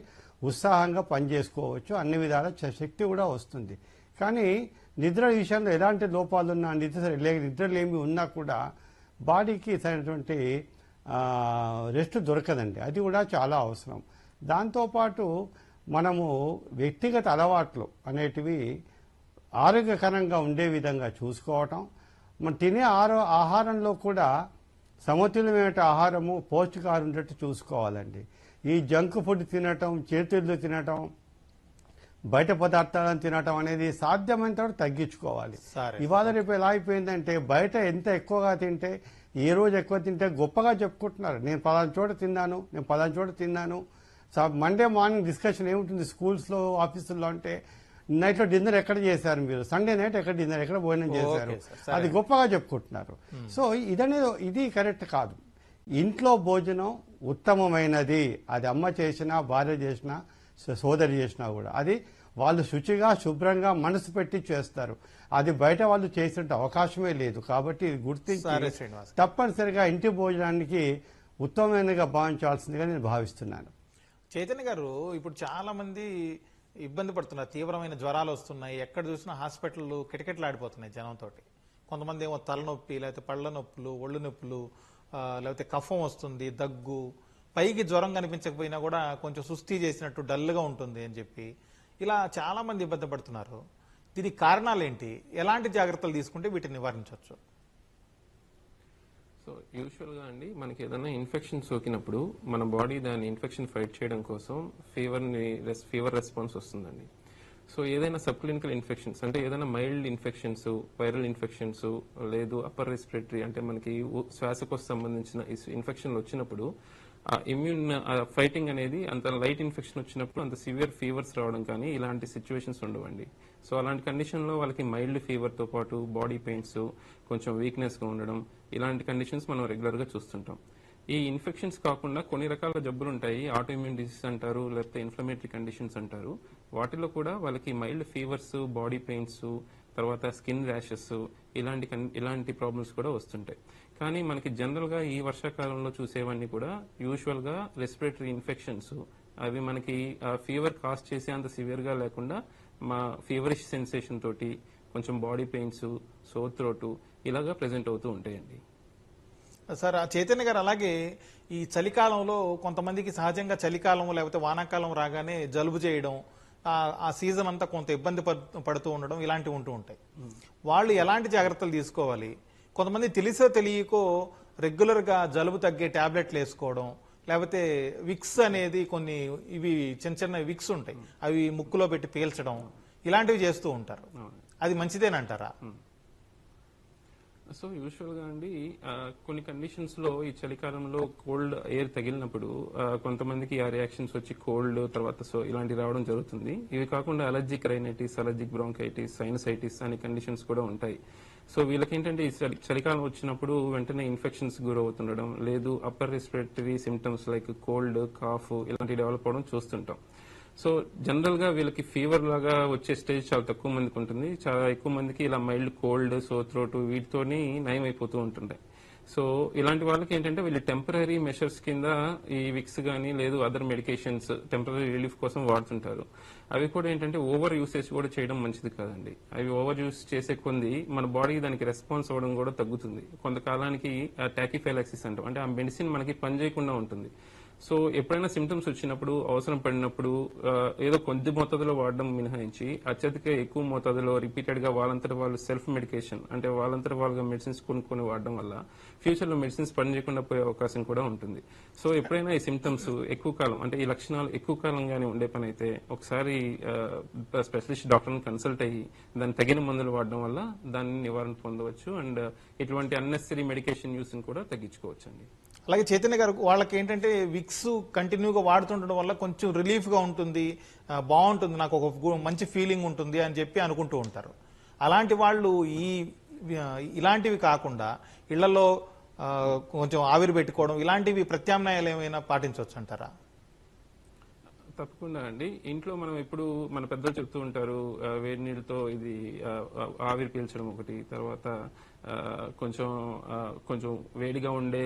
ఉత్సాహంగా పనిచేసుకోవచ్చు, అన్ని విధాల శక్తి కూడా వస్తుంది. కానీ నిద్ర విషయంలో ఎలాంటి లోపాలున్నా, నిద్రలేమి ఉన్నా కూడా బాడీకి సరైనటువంటి రెస్ట్ దొరకదండి. అది కూడా చాలా అవసరం. దాంతోపాటు మనము వ్యక్తిగత అలవాట్లు అనేటివి ఆరోగ్యకరంగా ఉండే విధంగా చూసుకోవటం, మనం తినే ఆహారంలో కూడా సమతుల్యమైన ఆహారము, పౌష్టికాహారం ఉండేట్టు చూసుకోవాలండి. ఈ జంక్ ఫుడ్ తినటం, చేతుల్లో తినటం, బయట పదార్థాలను తినటం అనేది సాధ్యమైనంత వరకు తగ్గించుకోవాలి. సరే. ఇవాళ రేపు ఎలా అయిపోయిందంటే బయట ఎంత ఎక్కువగా తింటే, ఏ రోజు ఎక్కువ తింటే గొప్పగా చెప్పుకుంటున్నారు. నేను పలానా చోట తిన్నాను, నేను పలానా చోట తిన్నాను. మండే మార్నింగ్ డిస్కషన్ ఏముంటుంది స్కూల్స్లో, ఆఫీసుల్లో అంటే నైట్లో డిన్నర్ ఎక్కడ చేశారు మీరు, సండే నైట్ ఎక్కడ డిన్నర్, ఎక్కడ భోజనం చేశారు, అది గొప్పగా చెప్పుకుంటున్నారు. సో ఇది కరెక్ట్ కాదు. ఇంట్లో భోజనం ఉత్తమమైనది. అది అమ్మ చేసినా, భార్య చేసినా, సోదరి చేసినా కూడా అది వాళ్ళు శుచిగా, శుభ్రంగా మనసు పెట్టి చేస్తారు. అది బయట వాళ్ళు చేసే అవకాశమే లేదు. కాబట్టి గుర్తించి తప్పనిసరిగా ఇంటి భోజనానికి ఉత్తమమైనదిగా భావించాల్సిందిగా నేను భావిస్తున్నాను. చైతన్య గారు, ఇప్పుడు చాలా మంది ఇబ్బంది పడుతున్నారు. తీవ్రమైన జ్వరాలు వస్తున్నాయి, ఎక్కడ చూసినా హాస్పిటళ్ళు కిటకిటలాడిపోతున్నాయి జనంతో. కొంతమంది ఏమో తలనొప్పి, లేకపోతే పళ్ళ నొప్పులు, ఒళ్ళు నొప్పులు, లేకపోతే కఫం వస్తుంది, దగ్గు, పైకి జ్వరం కనిపించకపోయినా కూడా కొంచెం సుస్థి చేసినట్టు డల్గా ఉంటుంది అని చెప్పి ఇలా చాలా మంది ఇబ్బంది పడుతున్నారు. దీనికి కారణాలు ఏంటి? ఎలాంటి జాగ్రత్తలు తీసుకుంటే వీటిని నివారించవచ్చు? సో యూజువల్గా అండి, మనకి ఏదైనా ఇన్ఫెక్షన్ సోకినప్పుడు మన బాడీ దాని ఇన్ఫెక్షన్ ఫైట్ చేయడం కోసం ఫీవర్ రెస్పాన్స్ వస్తుందండి. సో ఏదైనా సబ్ క్లినికల్ ఇన్ఫెక్షన్స్ అంటే ఏదైనా మైల్డ్ ఇన్ఫెక్షన్స్, వైరల్ ఇన్ఫెక్షన్స్, లేదు అప్పర్ రెస్పిరేటరీ అంటే మనకి శ్వాసకోశ సంబంధించిన ఇన్ఫెక్షన్లు వచ్చినప్పుడు ఆ ఇమ్యూన్ ఫైటింగ్ అనేది అంత లైట్ ఇన్ఫెక్షన్ వచ్చినప్పుడు అంత సివియర్ ఫీవర్స్ రావడం కానీ ఇలాంటి సిచ్యువేషన్స్ ఉండవండి. సో అలాంటి కండిషన్లో వాళ్ళకి మైల్డ్ ఫీవర్తో పాటు బాడీ పెయిన్స్, కొంచెం వీక్నెస్గా ఉండడం, ఇలాంటి కండిషన్స్ మనం రెగ్యులర్గా చూస్తుంటాం. ఈ ఇన్ఫెక్షన్స్ కాకుండా కొన్ని రకాల జబ్బులు ఉంటాయి, ఆటోఇమ్యూన్ డిసీజ్ అంటారు, లేకపోతే ఇన్ఫ్లమేటరీ కండిషన్స్ అంటారు. వాటిలో కూడా వాళ్ళకి మైల్డ్ ఫీవర్స్, బాడీ పెయిన్స్, తర్వాత స్కిన్ ర్యాషెస్, ఇలాంటి ప్రాబ్లమ్స్ కూడా వస్తుంటాయి. కానీ మనకి జనరల్ గా ఈ వర్షాకాలంలో చూసేవన్నీ కూడా యూజువల్ గా రెస్పిరేటరీ ఇన్ఫెక్షన్స్. అవి మనకి ఫీవర్ కాజ్ చేసే అంత సివియర్ గా లేకుండా మా ఫీవరిష్ సెన్సేషన్ తోటి కొంచెం బాడీ పెయిన్స్, సోర్ థ్రోట్ ఇలాగా ప్రెజెంట్ అవుతూ ఉంటాయండి. సార్, చైతన్య గారు, అలాగే ఈ చలికాలంలో కొంతమందికి సహజంగా చలికాలం లేకపోతే వానాకాలం రాగానే జలుబు చేయడం, ఆ సీజన్ అంతా కొంత ఇబ్బంది పడుతూ ఉండడం, ఇలాంటివి ఉంటూ ఉంటాయి. వాళ్ళు ఎలాంటి జాగ్రత్తలు తీసుకోవాలి? కొంతమంది తెలిసో తెలియకో రెగ్యులర్ గా జలుబు తగ్గే టాబ్లెట్లు వేసుకోవడం, లేకపోతే విక్స్ అనేది కొన్ని ఇవి చిన్న చిన్న విక్స్ ఉంటాయి, అవి ముక్కులో పెట్టి పీల్చడం, ఇలాంటివి చేస్తూ ఉంటారు. అది మంచిదేనంటారా? సో యూజువల్ గా అండి, కొన్ని కండిషన్స్ లో ఈ చలికాలంలో కోల్డ్ ఎయిర్ తగిలినప్పుడు కొంతమందికి ఆ రియాక్షన్స్ వచ్చి కోల్డ్ తర్వాత సో ఇలాంటి రావడం జరుగుతుంది. ఇవి కాకుండా allergic rhinitis, allergic bronchitis, sinusitis అనే కండిషన్స్ కూడా ఉంటాయి. సో వీళ్ళకి ఏంటంటే ఈ చలికాలం వచ్చినప్పుడు వెంటనే ఇన్ఫెక్షన్స్ గురవుతుండడం, లేదు upper respiratory symptoms like cold, cough ఇలాంటివి డెవలప్ అవడం చూస్తుంటాం. సో జనరల్ గా వీళ్ళకి ఫీవర్ లాగా వచ్చే స్టేజ్ చాలా తక్కువ మందికి ఉంటుంది. చాలా ఎక్కువ మందికి ఇలా మైల్డ్ కోల్డ్, సోర్ థ్రోట్ వీటితోని నయం అయిపోతూ ఉంటుంటాయి. సో ఇలాంటి వాళ్ళకి ఏంటంటే వీళ్ళు టెంపరీ మెషర్స్ కింద ఈ విక్స్ గానీ లేదు అదర్ మెడికేషన్స్ టెంపరీ రిలీఫ్ కోసం వాడుతుంటారు. అవి కూడా ఏంటంటే ఓవర్ యూసేజ్ కూడా చేయడం మంచిది కాదండి. అవి ఓవర్ యూస్ చేసే కొంది మన బాడీ దానికి రెస్పాన్స్ అవ్వడం కూడా తగ్గుతుంది. కొంతకాలానికి టాకిఫైలాక్సిస్ అంటాం, అంటే ఆ మెడిసిన్ మనకి పనిచేయకుండా ఉంటుంది. సో ఎప్పుడైనా సిమ్టమ్స్ వచ్చినప్పుడు, అవసరం పడినప్పుడు ఏదో కొద్ది మోతాదులో వాడడం మినహాయించి అత్యధిక ఎక్కువ మోతాదులో రిపీటెడ్ గా వాళ్ళంతటి వాళ్ళు సెల్ఫ్ మెడికేషన్ అంటే వాళ్ళంతటి వాళ్ళగా మెడిసిన్స్ కొనుక్కొని వాడడం వల్ల ఫ్యూచర్ లో మెడిసిన్స్ పనిచేయకుండా పోయే అవకాశం కూడా ఉంటుంది. సో ఎప్పుడైనా ఈ సిమ్టమ్స్ ఎక్కువ కాలం అంటే ఈ లక్షణాలు ఎక్కువ కాలంగానే ఉండే పని అయితే ఒకసారి స్పెషలిస్ట్ డాక్టర్ని కన్సల్ట్ అయ్యి దాన్ని తగిన మందులు వాడడం వల్ల దాన్ని నివారణ పొందవచ్చు అండ్ ఇటువంటి అన్నెసరీ మెడికేషన్ యూస్ కూడా తగ్గించుకోవచ్చు అండి. అలాగే చైతన్య గారు, వాళ్ళకి ఏంటంటే విక్స్ కంటిన్యూగా వాడుతుండడం వల్ల కొంచెం రిలీఫ్ గా ఉంటుంది, బాగుంటుంది, నాకు ఒక మంచి ఫీలింగ్ ఉంటుంది అని చెప్పి అనుకుంటూ ఉంటారు. అలాంటి వాళ్ళు ఇలాంటివి కాకుండా ఇళ్లలో కొంచెం ఆవిరి పెట్టుకోవడం, ఇలాంటివి ప్రత్యామ్నాయాలు ఏమైనా పాటించవచ్చు అంటారా? తప్పకుండా అండి. ఇంట్లో మనం ఎప్పుడు మన పెద్దలు చెప్తూ ఉంటారు, వేడి నీళ్ళతో ఇది ఆవిరి పీల్చడం ఒకటి, తర్వాత కొంచెం వేడిగా ఉండే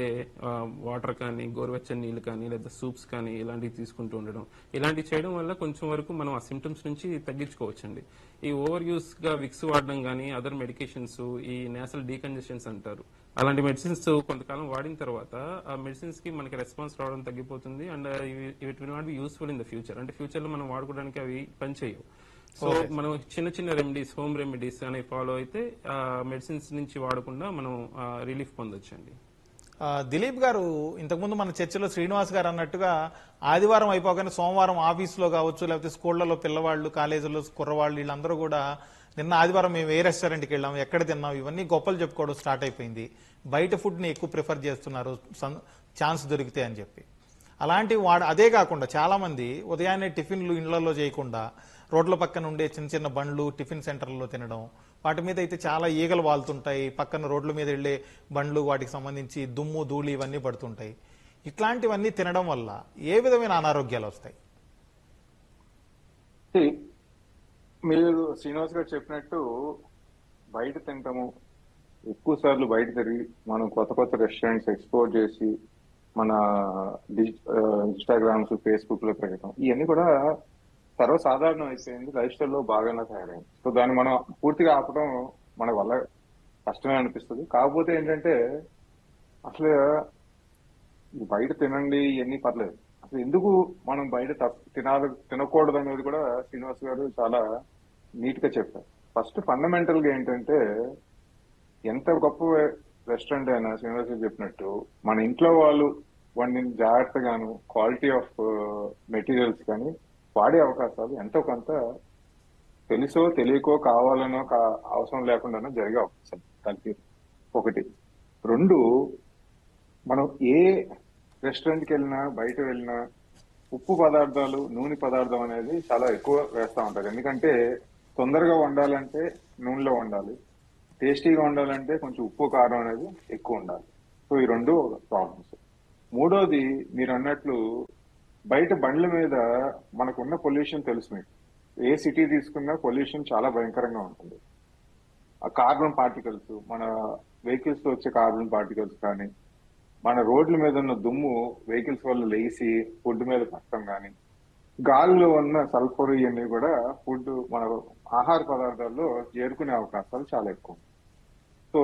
వాటర్ కానీ, గోరువెచ్చని నీళ్లు కానీ, లేదా సూప్స్ కానీ ఇలాంటివి తీసుకుంటూ ఉండడం. ఇలాంటివి చేయడం వల్ల కొంచెం వరకు మనం ఆ సిమ్టమ్స్ నుంచి తగ్గించుకోవచ్చండి. ఈ ఓవర్ యూస్ గా విక్స్ వాడడం కానీ, అదర్ మెడికేషన్స్, ఈ నేసల్ డీకంజెషన్స్ అంటారు, అలాంటి మెడిసిన్స్ కొంతకాలం వాడిన తర్వాత ఆ మెడిసిన్స్ కి మనకి రెస్పాన్స్ రావడం తగ్గిపోతుంది and it will not be useful in the future. అంటే ఫ్యూచర్ లో మనం వాడుకోవడానికి అవి పనిచేయవు. సో మనం చిన్న చిన్న రెమెడీస్, హోమ్ రెమెడీస్ అనేవి ఫాలో అయితే మెడిసిన్స్ నుంచి వాడకుండా మనం రిలీఫ్ పొందొచ్చండి. దిలీప్ గారు, ఇంతకుముందు మన చర్చలో శ్రీనివాస్ గారు అన్నట్టుగా ఆదివారం అయిపోగానే సోమవారం ఆఫీసులో కావచ్చు, లేకపోతే స్కూళ్లలో పిల్లవాళ్ళు, కాలేజీలో కుర్రవాళ్ళు వీళ్ళందరూ కూడా నిన్న ఆదివారం మేము ఏ రెస్టారెంట్కి వెళ్ళాం, ఎక్కడ తిన్నాం, ఇవన్నీ గొప్పలు చెప్పుకోవడం స్టార్ట్ అయిపోయింది. బయట ఫుడ్ని ఎక్కువ ప్రిఫర్ చేస్తున్నారు ఛాన్స్ దొరికితే అని చెప్పి. అలాంటి అదే కాకుండా చాలా మంది ఉదయాన్నే టిఫిన్లు ఇళ్లలో చేయకుండా రోడ్ల పక్కన ఉండే చిన్న చిన్న బండ్లు టిఫిన్ సెంటర్లలో తినడం, వాటి మీద అయితే చాలా ఈగలు వాళ్తుంటాయి. పక్కన రోడ్ల మీద వెళ్లే బండ్లు, వాటికి సంబంధించి దుమ్ము ధూళి ఇవన్నీ పడుతుంటాయి. ఇట్లాంటివన్నీ తినడం వల్ల ఏ విధమైన అనారోగ్యాలు వస్తాయి? మీరు శ్రీనివాస్ గారు చెప్పినట్టు బయట తింటాము, ఎక్కువ సార్లు బయట తిరిగి మనం కొత్త కొత్త రెస్టారెంట్స్ ఎక్స్ప్లోర్ చేసి మన ఇన్స్టాగ్రామ్స్, ఫేస్బుక్ లో పెట్టడం, ఇవన్నీ కూడా సర్వసాధారణం అయిపోయింది, లైఫ్ స్టైల్లో బాగానే తయారైంది. సో దాన్ని మనం పూర్తిగా ఆపడం మన వల్ల కష్టమే అనిపిస్తుంది. కాకపోతే ఏంటంటే అసలు బయట తినండి ఇవన్నీ పర్లేదు, అసలు ఎందుకు మనం బయట తినకూడదు అనేది కూడా శ్రీనివాస్ గారు చాలా నీట్ గా చెప్పారు. ఫస్ట్ ఫండమెంటల్ గా ఏంటంటే, ఎంత గొప్ప రెస్టారెంట్ అయినా శ్రీనివాస్ గారు చెప్పినట్టు మన ఇంట్లో వాళ్ళు వండిన జాగ్రత్తగాను క్వాలిటీ ఆఫ్ మెటీరియల్స్ కానీ వాడే అవకాశాలు ఎంతో కొంత తెలుసో తెలియకో కావాలనో అవసరం లేకుండానో జరిగే అవకాశం దానికి ఒకటి. రెండు, మనం ఏ రెస్టారెంట్కి వెళ్ళినా బయట వెళ్ళినా ఉప్పు పదార్థాలు, నూనె పదార్థం అనేది చాలా ఎక్కువ వేస్తూ ఉంటారు. ఎందుకంటే తొందరగా వండాలంటే నూనెలో వండాలి, టేస్టీగా వండాలంటే కొంచెం ఉప్పు కారం అనేది ఎక్కువ ఉండాలి. సో ఈ రెండు ప్రాబ్లమ్స్. మూడోది, మీరు అన్నట్లు బయట బండ్ల మీద మనకున్న పొల్యూషన్ తెలుసు మీకు. ఏ సిటీ తీసుకున్నా పొల్యూషన్ చాలా భయంకరంగా ఉంటుంది. ఆ కార్బన్ పార్టికల్స్, మన వెహికల్స్ లో వచ్చే కార్బన్ పార్టికల్స్ కానీ, మన రోడ్ల మీద ఉన్న దుమ్ము వెహికల్స్ వల్ల లేసి ఫుడ్ మీద పడటం కానీ, గాలిలో ఉన్న సల్ఫర్ ఇవన్నీ కూడా ఫుడ్ మన ఆహార పదార్థాల్లో చేరుకునే అవకాశాలు చాలా ఎక్కువ. సో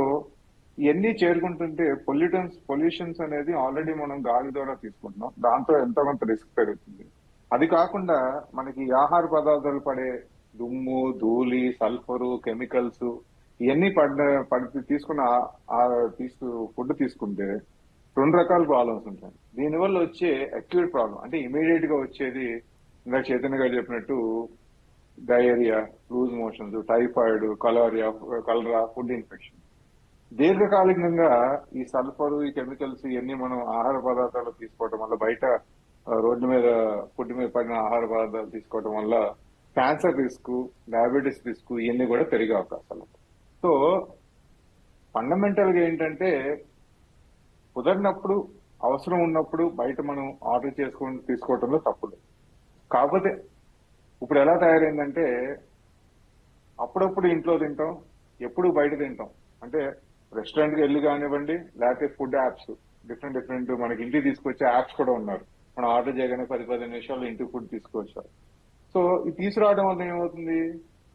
ఇవన్నీ చేరుకుంటుంటే పొల్యూషన్స్ అనేది ఆల్రెడీ మనం గాలి ద్వారా తీసుకుంటున్నాం, దాంతో ఎంతో కొంత రిస్క్ పెరుగుతుంది. అది కాకుండా మనకి ఆహార పదార్థాలు పడే దుమ్ము, ధూళి, సల్ఫరు, కెమికల్స్ ఇవన్నీ తీసుకున్న ఫుడ్ తీసుకుంటే రెండు రకాల ప్రాబ్లమ్స్ ఉంటాయి. దీనివల్ల వచ్చే అక్యూట్ ప్రాబ్లం అంటే ఇమీడియట్ గా వచ్చేది ఇంకా చైతన్య గారు చెప్పినట్టు డయేరియా, లూజ్ మోషన్స్, టైఫాయిడ్, కలరా, ఫుడ్ ఇన్ఫెక్షన్. దీర్ఘకాలికంగా ఈ సల్ఫర్, ఈ కెమికల్స్ ఇవన్నీ మనం ఆహార పదార్థాలు తీసుకోవడం వల్ల, బయట రోడ్డు మీద ఫుడ్ మీద పడిన ఆహార పదార్థాలు తీసుకోవడం వల్ల క్యాన్సర్ రిస్క్, డయాబెటీస్ రిస్క్ ఇవన్నీ కూడా పెరిగే అవకాశాలు. సో ఫండమెంటల్ గా ఏంటంటే, కుదరినప్పుడు అవసరం ఉన్నప్పుడు బయట మనం ఆర్డర్ చేసుకొని తీసుకోవడంలో తప్పులేదు. కాకపోతే ఇప్పుడు ఎలా తయారైందంటే, అప్పుడప్పుడు ఇంట్లో తింటాం, ఎప్పుడు బయట తింటాం. అంటే రెస్టారెంట్కి వెళ్ళి కానివ్వండి, లేకపోతే ఫుడ్ యాప్స్, డిఫరెంట్ మనకి ఇంటికి తీసుకొచ్చే యాప్స్ కూడా ఉన్నారు. మనం ఆర్డర్ చేయగానే 10-15 నిమిషాల్లో ఇంటికి ఫుడ్ తీసుకొచ్చారు. సో ఇది తీసుకురావడం వల్ల ఏమవుతుంది,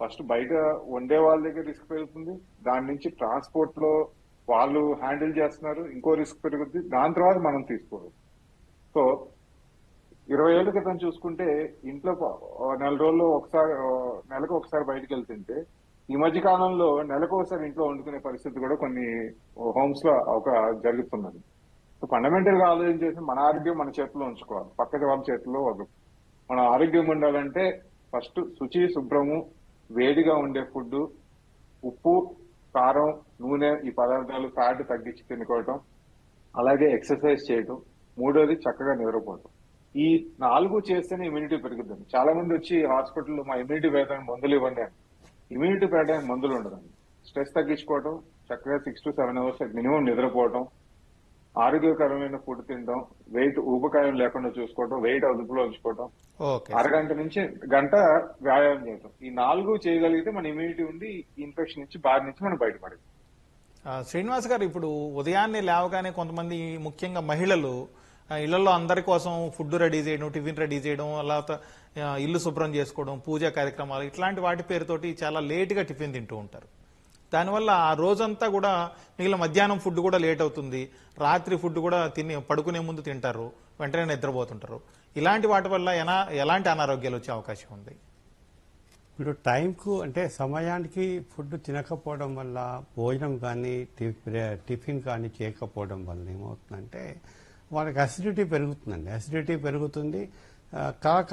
ఫస్ట్ బయట వండే వాళ్ళ దగ్గర రిస్క్ పెరుగుతుంది, దాని నుంచి ట్రాన్స్పోర్ట్ లో వాళ్ళు హ్యాండిల్ చేస్తున్నారు, ఇంకో రిస్క్ పెరుగుతుంది, దాని తర్వాత మనం తీసుకోవాలి. సో 20 ఏళ్ల క్రితం చూసుకుంటే ఇంట్లో నెలకు ఒకసారి బయటకు వెళ్తుంటే, ఈ మధ్య కాలంలో నెలకు ఒకసారి ఇంట్లో వండుకునే పరిస్థితి కూడా కొన్ని హోమ్స్ లో జరుగుతున్నది. సో ఫండమెంటల్ గా ఆలోచన చేసి మన ఆరోగ్యం మన చేతిలో ఉంచుకోవాలి, పక్కన వాళ్ళ చేతిలో వద్దు. మన ఆరోగ్యం ఉండాలంటే ఫస్ట్ శుచి, శుభ్రము, వేడిగా ఉండే ఫుడ్, ఉప్పు, కారం, నూనె ఈ పదార్థాలు ఫ్యాట్ తగ్గించి తినుకోవటం, అలాగే ఎక్సర్సైజ్ చేయటం, మూడోది చక్కగా నిద్రపోవటం. ఈ 4 చేస్తేనే ఇమ్యూనిటీ పెరుగుతుంది. చాలా మంది వచ్చి హాస్పిటల్లో మా ఇమ్యూనిటీ పెరగడానికి మందులు ఇవ్వండి అని. ఇమ్యూనిటీ పెరగడానికి మందులు ఉండదండి. స్ట్రెస్ తగ్గించుకోవటం, చక్కగా 6 to 7 hours మినిమం నిద్రపోవటం, ఆరోగ్యకరమైన ఫుడ్ తినడం, వెయిట్ ఊబకాయం లేకుండా చూసుకోవటం, వెయిట్ అదుపులో ఉంచుకోవటం, అరగంట నుంచి గంట వ్యాయామం చేయటం. ఈ 4 చేయగలిగితే మన ఇమ్యూనిటీ ఉండి ఇన్ఫెక్షన్ నుంచి బారి నుంచి మనం బయటపడేది. శ్రీనివాస్ గారు, ఇప్పుడు ఉదయాన్నే లేవగానే కొంతమంది, ముఖ్యంగా మహిళలు, ఇళ్లలో అందరి కోసం ఫుడ్ రెడీ చేయడం, టిఫిన్ రెడీ చేయడం, అలా ఇల్లు శుభ్రం చేసుకోవడం, పూజా కార్యక్రమాలు, ఇట్లాంటి వాటి పేరుతోటి చాలా లేటుగా టిఫిన్ తింటూ ఉంటారు. దానివల్ల ఆ రోజంతా కూడా మిగిలిన మధ్యాహ్నం ఫుడ్ కూడా లేట్ అవుతుంది, రాత్రి ఫుడ్ కూడా పడుకునే ముందు తింటారు, వెంటనే నిద్రపోతుంటారు. ఇలాంటి వాటి వల్ల ఎలాంటి అనారోగ్యాలు వచ్చే అవకాశం ఉంది? ఇప్పుడు టైంకు అంటే సమయానికి ఫుడ్ తినకపోవడం వల్ల భోజనం కానీ టిఫిన్ కానీ చేయకపోవడం వల్ల ఏమవుతుందంటే వాళ్ళకి అసిడిటీ పెరుగుతుందండి. అసిడిటీ పెరుగుతుంది,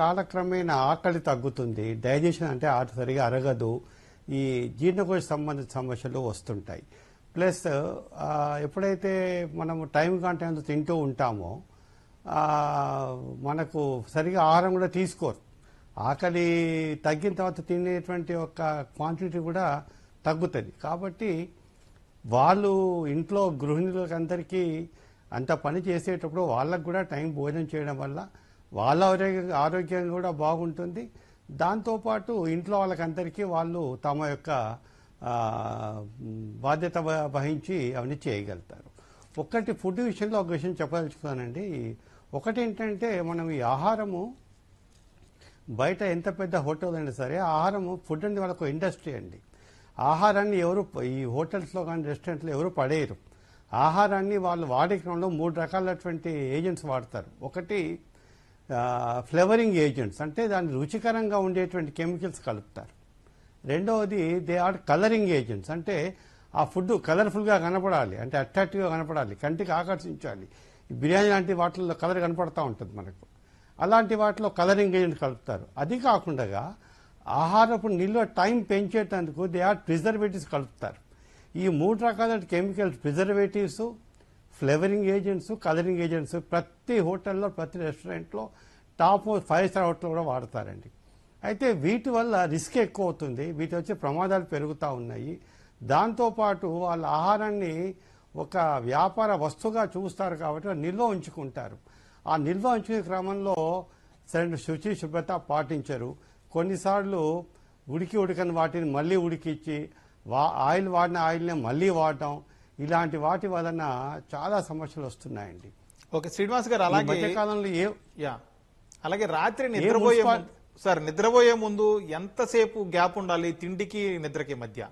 కాలక్రమేణా ఆకలి తగ్గుతుంది, డైజెషన్ అంటే సరిగా అరగదు, ఈ జీర్ణకోశ సంబంధిత సమస్యలు వస్తుంటాయి. ప్లస్ ఎప్పుడైతే మనము టైం కంటే తింటూ ఉంటామో మనకు సరిగా ఆహారం కూడా తీసుకోరు. ఆకలి తగ్గిన తర్వాత తినేటువంటి ఒక క్వాంటిటీ కూడా తగ్గుతుంది. కాబట్టి వాళ్ళు ఇంట్లో గృహిణులకు అందరికీ అంత పని చేసేటప్పుడు వాళ్ళకు కూడా టైం భోజనం చేయడం వల్ల వాళ్ళ ఆరోగ్యం కూడా బాగుంటుంది. దాంతోపాటు ఇంట్లో వాళ్ళకందరికీ వాళ్ళు తమ యొక్క బాధ్యత వహించి అవన్నీ చేయగలుగుతారు. ఒకటి ఫుడ్ విషయంలో ఒక విషయం చెప్పదలుచుకున్నానండి. ఒకటి ఏంటంటే మనం ఈ ఆహారము బయట ఎంత పెద్ద హోటల్ అయినా సరే ఆహారము ఫుడ్ అనేది వాళ్ళకు ఇండస్ట్రీ అండి. ఆహారాన్ని ఎవరు ఈ హోటల్స్లో కానీ రెస్టారెంట్లో ఎవరు పడేయరు. ఆహారాన్ని వాళ్ళు వాడే క్రమంలో 3 రకాలైనటువంటి ఏజెంట్స్ వాడతారు. ఒకటి ఫ్లేవరింగ్ ఏజెంట్స్, అంటే దాన్ని రుచికరంగా ఉండేటువంటి కెమికల్స్ కలుపుతారు. రెండవది దే ఆర్ కలరింగ్ ఏజెంట్స్, అంటే ఆ ఫుడ్ కలర్ఫుల్గా కనపడాలి, అంటే అట్రాక్టివ్గా కనపడాలి, కంటికి ఆకర్షించాలి. బిర్యానీ లాంటి వాటిల్లో కలర్ కనపడతా ఉంటుంది మనకు. అలాంటి వాటిలో కలరింగ్ ఏజెంట్ కలుపుతారు. అది కాకుండా ఆహారపు నిల్వ టైం పెంచేటందుకు దే ఆర్ ప్రిజర్వేటివ్స్ కలుపుతారు. ఈ 3 రకాల chemicals, preservatives, flavouring agents, colouring agents ప్రతి హోటల్లో, ప్రతి రెస్టారెంట్లో, టాప్ 5 స్టార్ హోటల్ కూడా వాడతారండి. అయితే వీటి వల్ల రిస్క్ ఎక్కువ అవుతుంది, వీటి వచ్చే ప్రమాదాలు పెరుగుతూ ఉన్నాయి. దాంతోపాటు వాళ్ళ ఆహారాన్ని ఒక వ్యాపార వస్తువుగా చూస్తారు కాబట్టి నిల్వ ఉంచుకుంటారు. ఆ నిల్వ ఉంచుకునే క్రమంలో సరైన శుచి శుభ్రత పాటించరు. కొన్నిసార్లు ఉడకని వాటిని మళ్ళీ ఉడికిచ్చి ఆయిల్ వాడిన ఆయిల్నే మళ్ళీ వాడటం, ఇలాంటి వాటి వలన చాలా సమస్యలు వస్తున్నాయండి. ఓకే శ్రీనివాస్ గారు, అలాగే మధ్యకాలంలో అలాగే రాత్రి నిద్రపోయే ముందు ఎంతసేపు గ్యాప్ ఉండాలి తిండికి నిద్రకి మధ్య?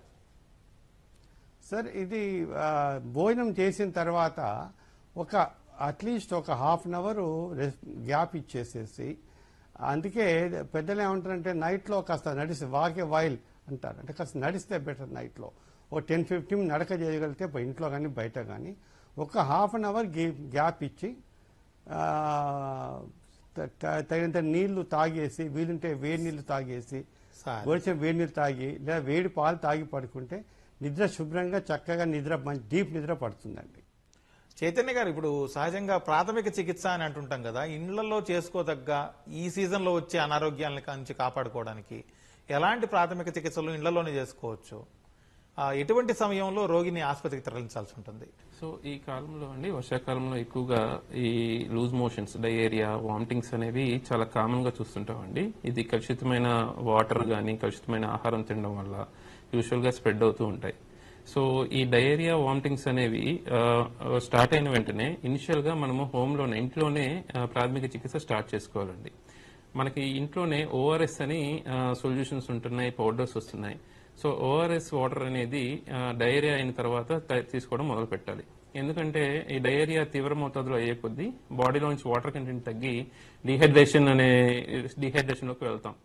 సార్ ఇది భోజనం చేసిన తర్వాత అట్లీస్ట్ ఒక ½ అన్ అవర్ గ్యాప్ ఇచ్చేసేసి, అందుకే పెద్దలు ఏమంటారంటే నైట్లో కాస్త వాకే వైల్ అంటారు, అంటే కాస్త నడిస్తే బెటర్. నైట్లో ఓ 10-15 నడక చేయగలిగితే ఇంట్లో కానీ బయట కానీ ఒక ½ అన్ అవర్ గ్యాప్ ఇచ్చి తగినంత నీళ్లు తాగేసి, వీలుంటే వేడి నీళ్లు తాగేసి, గోరువెచ్చని వేడి నీళ్ళు తాగి లేదా వేడి పాలు తాగి పడుకుంటే నిద్ర శుభ్రంగా చక్కగా డీప్ నిద్ర పడుతుందండి. చైతన్య గారు, ఇప్పుడు సహజంగా ప్రాథమిక చికిత్స అని అంటుంటాం కదా, ఇండ్లలో చేసుకోదగ్గ ఈ సీజన్లో వచ్చే అనారోగ్యాల నుంచి కాపాడుకోవడానికి ఎలాంటి ప్రాథమిక చికిత్సలు ఇండ్లలోనే చేసుకోవచ్చు? ఎటువంటి సమయంలో రోగిని ఆసుపత్రికి తరలించాల్సి ఉంటుంది? సో ఈ కాలంలో అండి, వర్షాకాలంలో ఎక్కువగా ఈ లూజ్ మోషన్స్, డయేరియా, వామిటింగ్స్ అనేవి చాలా కామన్ గా చూస్తుంటామండి. ఇది కలుషితమైన వాటర్ గానీ కలుషితమైన ఆహారం తినడం వల్ల యూజువల్ గా స్ప్రెడ్ అవుతూ ఉంటాయి. సో ఈ డయేరియా, వామిటింగ్స్ అనేవి స్టార్ట్ అయిన వెంటనే ఇనిషియల్ గా మనము హోమ్లోనే, ఇంట్లోనే ప్రాథమిక చికిత్స స్టార్ట్ చేసుకోవాలండి. మనకి ఇంట్లోనే ఓఆర్ఎస్ అని సొల్యూషన్స్ ఉంటున్నాయి, పౌడర్స్ వస్తున్నాయి. సో ఓఆర్ఎస్ వాటర్ అనేది డయేరియా అయిన తర్వాత తీసుకోవడం మొదలు పెట్టాలి. ఎందుకంటే ఈ డయేరియా తీవ్ర మోతాదులో అయ్యే కొద్దీ బాడీలోంచి వాటర్ కంటెంట్ తగ్గి డీహైడ్రేషన్ లోకి వెళ్తాం.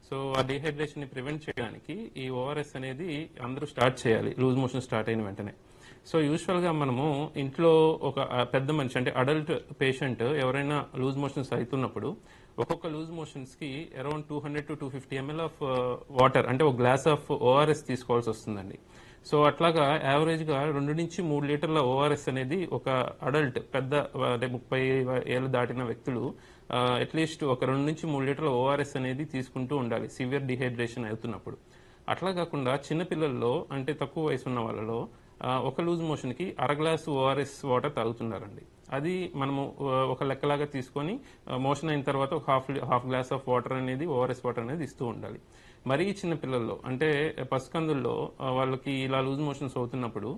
సో ఆ డీహైడ్రేషన్ ని ప్రివెంట్ చేయడానికి ఈ ఓఆర్ఎస్ అనేది అందరూ స్టార్ట్ చేయాలి లూజ్ మోషన్ స్టార్ట్ అయిన వెంటనే. సో యూజువల్ గా మనము ఇంట్లో ఒక పెద్ద మనిషి, అంటే అడల్ట్ పేషెంట్ ఎవరైనా లూజ్ మోషన్స్ అవుతున్నప్పుడు ఒక్కొక్క లూజ్ మోషన్స్ కి around 200 to 250 ml of water, అంటే ఒక గ్లాస్ ఆఫ్ ఓఆర్ఎస్ తీసుకోవాల్సి వస్తుందండి. సో అట్లాగా యావరేజ్ గా 2 నుంచి 3 లీటర్ల ఓఆర్ఎస్ అనేది ఒక అడల్ట్, పెద్ద 30 ఏళ్ళు దాటిన వ్యక్తులు అట్లీస్ట్ ఒక 2 నుంచి 3 లీటర్ల ఓఆర్ఎస్ అనేది తీసుకుంటూ ఉండాలి సివియర్ డిహైడ్రేషన్ అవుతున్నప్పుడు. అట్లా కాకుండా చిన్నపిల్లల్లో, అంటే తక్కువ వయసు ఉన్న వాళ్ళలో ఒక లూజ్ మోషన్ కి అర గ్లాసు ఓఆర్ఎస్ వాటర్ తాగుతున్నారండి. అది మనము ఒక లెక్కలాగా తీసుకొని మోషన్ అయిన తర్వాత ఒక హాఫ్ గ్లాస్ ఆఫ్ వాటర్ అనేది, ఓఆర్ఎస్ వాటర్ అనేది ఇస్తూ ఉండాలి. మరీ చిన్న పిల్లల్లో, అంటే పసికందుల్లో వాళ్ళకి ఇలా లూజ్ మోషన్స్ అవుతున్నప్పుడు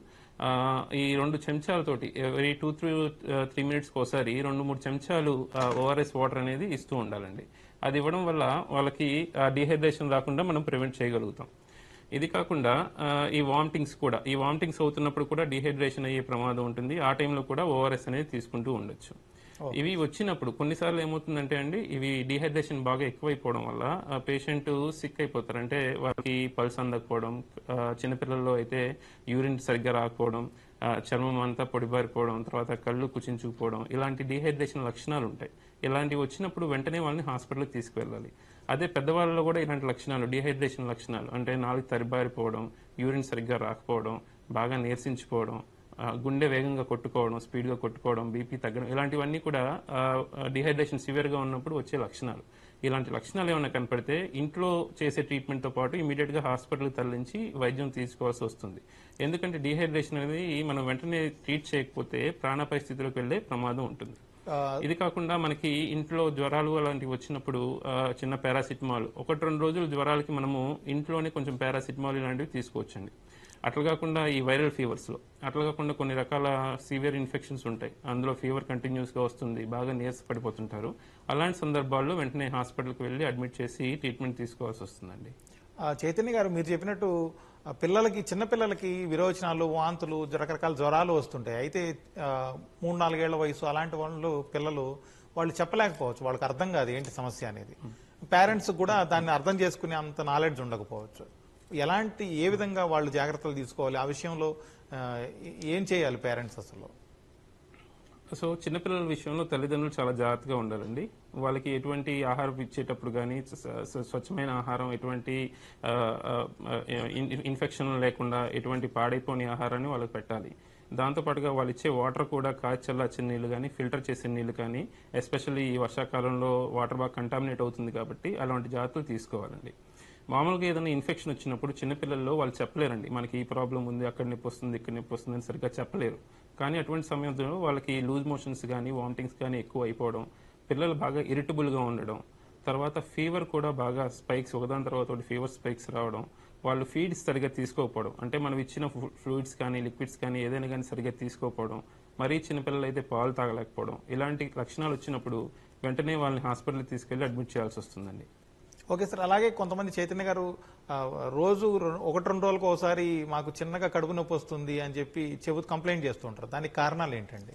ఈ 2 చెంచాలతోటి ఎవరీ 2-3 మినిట్స్కి ఒకసారి 2-3 చెంచాలు ఓఆర్ఎస్ వాటర్ అనేది ఇస్తూ ఉండాలండి. అది ఇవ్వడం వల్ల వాళ్ళకి డిహైడ్రేషన్ రాకుండా మనం ప్రివెంట్ చేయగలుగుతాం. ఇది కాకుండా ఈ వామిటింగ్స్ అవుతున్నప్పుడు కూడా డిహైడ్రేషన్ అయ్యే ప్రమాదం ఉంటుంది. ఆ టైంలో కూడా ఓఆర్ఎస్ అనేది తీసుకుంటూ ఉండొచ్చు. ఇవి వచ్చినప్పుడు కొన్నిసార్లు ఏమవుతుందంటే అండి, ఇవి డిహైడ్రేషన్ బాగా ఎక్కువైపోవడం వల్ల ఆ పేషెంట్ సిక్ అయిపోతారు. అంటే వారికి పల్స్ అందకపోవడం, చిన్నపిల్లల్లో అయితే యూరిన్ సరిగ్గా రాకపోవడం, చర్మం అంతా పొడిబారిపోవడం, తర్వాత కళ్ళు కుచించుకుపోవడం, ఇలాంటి డిహైడ్రేషన్ లక్షణాలు ఉంటాయి. ఇలాంటివి వచ్చినప్పుడు వెంటనే వాళ్ళని హాస్పిటల్కి తీసుకువెళ్ళాలి. అదే పెద్దవాళ్ళలో కూడా ఇలాంటి లక్షణాలు, డిహైడ్రేషన్ లక్షణాలు అంటే నాలుగు తరిబారిపోవడం, యూరిన్ సరిగ్గా రాకపోవడం, బాగా నీరసించిపోవడం, గుండె వేగంగా కొట్టుకోవడం, స్పీడ్గా కొట్టుకోవడం, బీపీ తగ్గడం, ఇలాంటివన్నీ కూడా డిహైడ్రేషన్ సివియర్గా ఉన్నప్పుడు వచ్చే లక్షణాలు. ఇలాంటి లక్షణాలు ఏమైనా కనపడితే ఇంట్లో చేసే ట్రీట్మెంట్తో పాటు ఇమీడియట్గా హాస్పిటల్కి తరలించి వైద్యం తీసుకోవాల్సి వస్తుంది. ఎందుకంటే డిహైడ్రేషన్ అనేది మనం వెంటనే ట్రీట్ చేయకపోతే ప్రాణాపాయ స్థితిలోకి వెళ్లే ప్రమాదం ఉంటుంది. ఇది కాకుండా మనకి ఇంట్లో జ్వరాలు అలాంటివి వచ్చినప్పుడు చిన్న పారాసిటమాల్, 1-2 రోజులు జ్వరాలకి మనము ఇంట్లోనే కొంచెం పారాసిటమాల్ ఇలాంటివి తీసుకోవచ్చండి. అట్లా కాకుండా ఈ వైరల్ ఫీవర్స్లో, అట్లా కాకుండా కొన్ని రకాల సివియర్ ఇన్ఫెక్షన్స్ ఉంటాయి, అందులో ఫీవర్ కంటిన్యూస్గా వస్తుంది, బాగా నీరస పడిపోతుంటారు. అలాంటి సందర్భాల్లో వెంటనే హాస్పిటల్కి వెళ్ళి అడ్మిట్ చేసి ట్రీట్మెంట్ తీసుకోవాల్సి వస్తుందండి. చైతన్య గారు, మీరు చెప్పినట్టు పిల్లలకి, చిన్నపిల్లలకి విరోచనాలు, వాంతులు, రకరకాల జ్వరాలు వస్తుంటాయి. అయితే 3-4 ఏళ్ల వయసు అలాంటి వాళ్ళు చెప్పలేకపోవచ్చు, వాళ్ళకి అర్థం కాదు ఏంటి సమస్య అనేది. పేరెంట్స్ కూడా దాన్ని అర్థం చేసుకునే అంత నాలెడ్జ్ ఉండకపోవచ్చు. ఏ విధంగా వాళ్ళు జాగ్రత్తలు తీసుకోవాలి, ఆ విషయంలో ఏం చేయాలి పేరెంట్స్ అసలు? సో చిన్నపిల్లల విషయంలో తల్లిదండ్రులు చాలా జాగ్రత్తగా ఉండాలండి. వాళ్ళకి ఎటువంటి ఆహారం ఇచ్చేటప్పుడు కానీ స్వచ్ఛమైన ఆహారం, ఎటువంటి ఇన్ఫెక్షన్ లేకుండా ఎటువంటి పాడైపోని ఆహారాన్ని వాళ్ళకి పెట్టాలి. దాంతోపాటుగా వాళ్ళు ఇచ్చే వాటర్ కూడా కాచి చల్లార్చిన నీళ్లు కానీ, ఫిల్టర్ చేసిన నీళ్లు కానీ, ఎస్పెషల్లీ ఈ వర్షాకాలంలో వాటర్ బాగా కంటామినేట్ అవుతుంది కాబట్టి అలాంటి జాగ్రత్తలు తీసుకోవాలండి. మామూలుగా ఏదైనా ఇన్ఫెక్షన్ వచ్చినప్పుడు చిన్నపిల్లల్లో వాళ్ళు చెప్పలేరండి, మనకి ఈ ప్రాబ్లం ఉంది, అక్కడ నొప్పి వస్తుంది, ఇక్కడ నొప్పి వస్తుంది అని సరిగ్గా చెప్పలేరు. కానీ అటువంటి సమయంలో వాళ్ళకి లూజ్ మోషన్స్ కానీ, వామిటింగ్స్ కానీ ఎక్కువ అయిపోవడం, పిల్లలు బాగా ఇరిటబుల్గా ఉండడం, తర్వాత ఫీవర్ కూడా బాగా స్పైక్స్, ఒకదాని తర్వాత ఒకటి ఫీవర్ స్పైక్స్ రావడం, వాళ్ళు ఫీడ్స్ సరిగ్గా తీసుకోకపోవడం, అంటే మనం ఇచ్చిన ఫ్లూయిడ్స్ కానీ, లిక్విడ్స్ కానీ ఏదైనా కానీ సరిగ్గా తీసుకోకపోవడం, మరీ చిన్నపిల్లలు అయితే పాలు తాగలేకపోవడం, ఇలాంటి లక్షణాలు వచ్చినప్పుడు వెంటనే వాళ్ళని హాస్పిటల్కి తీసుకెళ్లి అడ్మిట్ చేయాల్సి వస్తుందండి. ఓకే సార్, అలాగే కొంతమంది చైతన్య గారు రోజు 1-2 రోజులకు ఒకసారి మాకు చిన్నగా కడుపు నొప్పి వస్తుంది అని చెప్పి కంప్లైంట్ చేస్తుంటారు. దానికి కారణాలు ఏంటండి?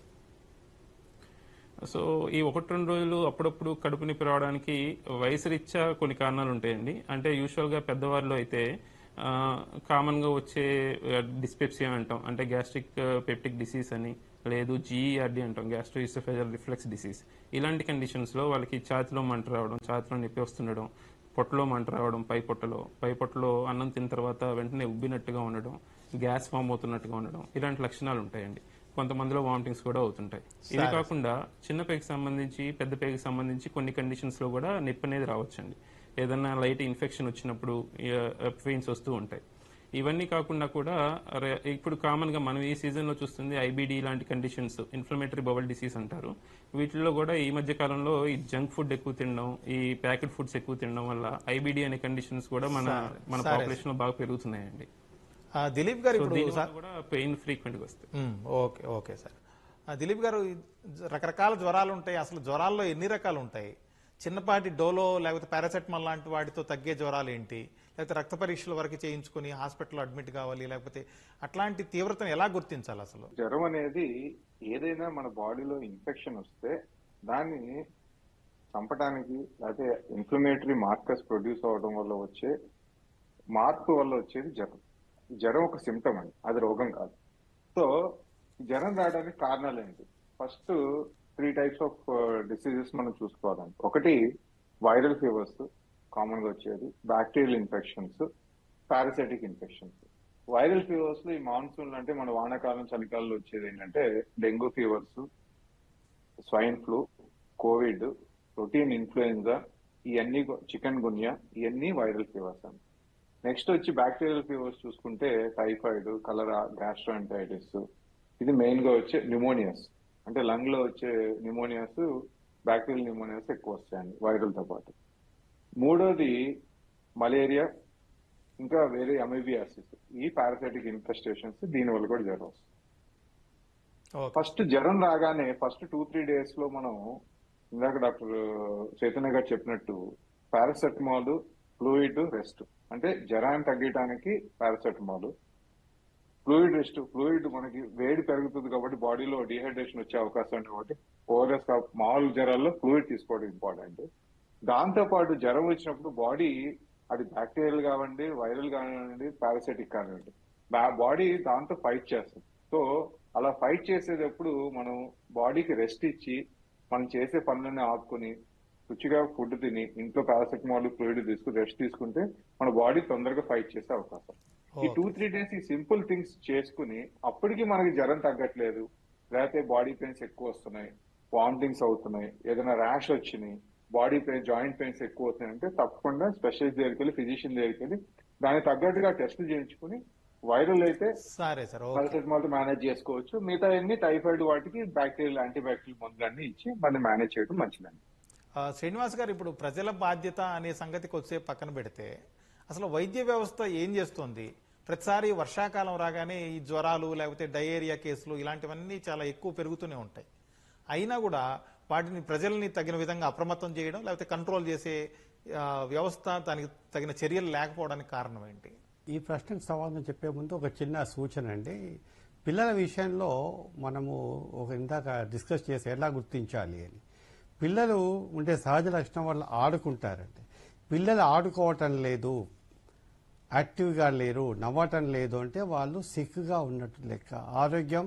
సో ఈ 1-2 రోజులు అప్పుడప్పుడు కడుపు నొప్పి రావడానికి వయసు రీత్యా కొన్ని కారణాలు ఉంటాయండి. అంటే యూజువల్గా పెద్దవారిలో అయితే కామన్ గా వచ్చే డిస్పెప్సియా అంటాం, అంటే గ్యాస్ట్రిక్ పెప్టిక్ డిసీజ్ అని, లేదు జీఈఆర్డి అంటాం, గ్యాస్ట్రోఇసోఫేజియల్ రిఫ్లెక్స్ డిసీజ్. ఇలాంటి కండిషన్స్ లో వాళ్ళకి ఛాతిలో మంట రావడం, ఛాతిలో నొప్పి వస్తుండడం, పొట్టలో మంట రావడం, పై పొట్టలో అన్నం తిన్న తర్వాత వెంటనే ఉబ్బినట్టుగా ఉండడం, గ్యాస్ ఫామ్ అవుతున్నట్టుగా ఉండడం, ఇలాంటి లక్షణాలు ఉంటాయండి. కొంతమందిలో వామిటింగ్స్ కూడా అవుతుంటాయి. ఇది కాకుండా చిన్న పేగుకి సంబంధించి, పెద్ద పేగుకి సంబంధించి కొన్ని కండిషన్స్ లో కూడా నొప్పి అనేది రావచ్చండి. ఏదన్నా లైట్ ఇన్ఫెక్షన్ వచ్చినప్పుడు పెయిన్స్ వస్తూ ఉంటాయి. ఇవన్నీ కాకుండా కూడా ఇప్పుడు కామన్ గా మనం ఈ సీజన్ లో చూస్తుంది ఐబిడి లాంటి కండిషన్స్, ఇన్ఫ్లమేటరీ బౌల్ డిసీజ్ అంటారు. వీటిల్లో కూడా ఈ మధ్య కాలంలో ఈ జంక్ ఫుడ్ ఎక్కువ తినడం, ఈ ప్యాకెట్ ఫుడ్స్ ఎక్కువ తినడం వల్ల ఐబిడి అనే కండిషన్స్ కూడా మన పాపులేషన్ లో బాగా పెరుగుతున్నాయండి. దిలీప్ గారు, ఇప్పుడు కూడా పెయిన్ ఫ్రీక్వెంట్ గా వస్తాయి. ఓకే సార్, దిలీప్ గారు, రకరకాల జ్వరాలు ఉంటాయి. అసలు జ్వరాల్లో ఎన్ని రకాలు ఉంటాయి? చిన్నపాటి డోలో లేకపోతే పారాసెటమాల్ లాంటి వాటితో తగ్గే జ్వరాలు ఏంటి? లేకపోతే రక్త పరీక్షల వరకు చేయించుకుని హాస్పిటల్లో అడ్మిట్ కావాలి, లేకపోతే అట్లాంటి తీవ్రతను ఎలా గుర్తించాలి అసలు? జ్వరం అనేది ఏదైనా మన బాడీలో ఇన్ఫెక్షన్ వస్తే దాన్ని చంపడానికి, లేకపోతే ఇన్ఫ్లమేటరీ మార్కర్స్ ప్రొడ్యూస్ అవడం వల్ల వచ్చే మార్పు వల్ల వచ్చేది జ్వరం. జ్వరం ఒక సిమ్టమ్ అండి, అది రోగం కాదు. సో జ్వరం రావడానికి కారణాలు ఏంటి? ఫస్ట్ 3 types ఆఫ్ డిసీజెస్ మనం చూసుకోవాలండి. ఒకటి వైరల్ ఫీవర్స్ కామన్ గా వచ్చేది, bacterial infections, parasitic infections. Viral fevers లో ఈ మాన్సూన్ అంటే మన వానాకాలం, చలికాలంలో వచ్చేది ఏంటంటే dengue fevers, swine flu, Covid, routine influenza, ఇవన్నీ, చికెన్ గున్యా, ఇవన్నీ వైరల్ ఫీవర్స్ అండి. నెక్స్ట్ వచ్చి బ్యాక్టీరియల్ ఫీవర్స్ చూసుకుంటే టైఫాయిడ్, కలరా, గ్యాస్ట్రోఎంటరైటిస్. ఇది మెయిన్ గా వచ్చే న్యూమోనియాస్, అంటే లంగ్ లో వచ్చే న్యూమోనియాస్, బ్యాక్టీరియల్ న్యూమోనియాస్ ఎక్కువ వస్తాయండి వైరల్ తో పాటు. మూడోది మలేరియా, ఇంకా వేరే అమీబియాసిస్, ఈ పారాసైటిక్ ఇన్ఫెస్టేషన్స్, దీని వల్ల కూడా జ్వరం వస్తుంది. ఫస్ట్ జ్వరం రాగానే ఫస్ట్ 2-3 days లో మనం ఇందాక డాక్టర్ చైతన్య గారు చెప్పినట్టు పారాసెటమాల్, ఫ్లూయిడ్, రెస్ట్. అంటే జ్వరాన్ని తగ్గడానికి పారాసెటమాల్, ఫ్లూయిడ్ రెస్ట్. ఫ్లూయిడ్ మనకి వేడి పెరుగుతుంది కాబట్టి బాడీలో డిహైడ్రేషన్ వచ్చే అవకాశం ఉంది కాబట్టి ఓఆర్ఎస్ మామూలు జ్వరాల్లో ఫ్లూయిడ్ తీసుకోవడం ఇంపార్టెంట్. దాంతో పాటు జ్వరం వచ్చినప్పుడు బాడీ అది బ్యాక్టీరియల్ కానివ్వండి, వైరల్ కానివ్వండి, పారాసైటిక్ కానివ్వండి, బాడీ దాంతో ఫైట్ చేస్తుంది. సో అలా ఫైట్ చేసేటప్పుడు మనం బాడీకి రెస్ట్ ఇచ్చి మనం చేసే పనులన్నీ ఆపుకుని రుచిగా ఫుడ్ తిని ఇంట్లో పారాసెటమాల్ ఫ్లూయిడ్ తీసుకుని రెస్ట్ తీసుకుంటే మన బాడీ తొందరగా ఫైట్ చేసే అవకాశం. ఈ 2-3 days ఈ సింపుల్ థింగ్స్ చేసుకుని అప్పటికి మనకి జ్వరం తగ్గట్లేదు, లేకపోతే బాడీ పెయిన్స్ ఎక్కువ వస్తున్నాయి, వామిటింగ్స్ అవుతున్నాయి, ఏదైనా ర్యాష్ వచ్చినాయి, బాడీ పెయిన్ జాయింట్ పెయిన్స్ ఎక్కువ అవుతున్నాయి అంటే తప్పకుండా స్పెషలిస్ట్ దగ్గరికి వెళ్ళి ఫిజిషియన్ దగ్గరికి వెళ్ళి దానికి తగ్గట్టుగా టెస్టులు చేయించుకుని వైరల్ అయితే సరే సార్, ఓకే. పారాసెటమాల్ తో మేనేజ్ చేసుకోవచ్చు. మిగతా అన్ని టైఫాయిడ్ వాటికి బ్యాక్టీరియల్ యాంటీబ్యాక్టీరియల్ మందులన్నీ ఇచ్చి మనం మేనేజ్ చేయడం మంచిదండి. శ్రీనివాస్ గారు, ఇప్పుడు ప్రజల బాధ్యత అనే సంగతికి వచ్చే పక్కన పెడితే అసలు వైద్య వ్యవస్థ ఏం చేస్తుంది? ప్రతిసారి వర్షాకాలం రాగానే ఈ జ్వరాలు లేకపోతే డయేరియా కేసులు ఇలాంటివన్నీ చాలా ఎక్కువ పెరుగుతూనే ఉంటాయి. అయినా కూడా వాటిని ప్రజల్ని తగిన విధంగా అప్రమత్తం చేయడం లేకపోతే కంట్రోల్ చేసే వ్యవస్థ దానికి తగిన చర్యలు లేకపోవడానికి కారణం ఏంటి? ఈ ప్రశ్నకు సమాధానం చెప్పే ముందు ఒక చిన్న సూచన అండి. పిల్లల విషయంలో మనము ఇందాక డిస్కస్ చేసి ఎలా గుర్తించాలి అని. పిల్లలు ఉండే సహజ లక్షణం వల్ల ఆడుకుంటారండి. పిల్లలు ఆడుకోవటం లేదు, యాక్టివ్గా లేరు, నవ్వటం లేదు అంటే వాళ్ళు సిక్గా ఉన్నట్టు లెక్క, ఆరోగ్యం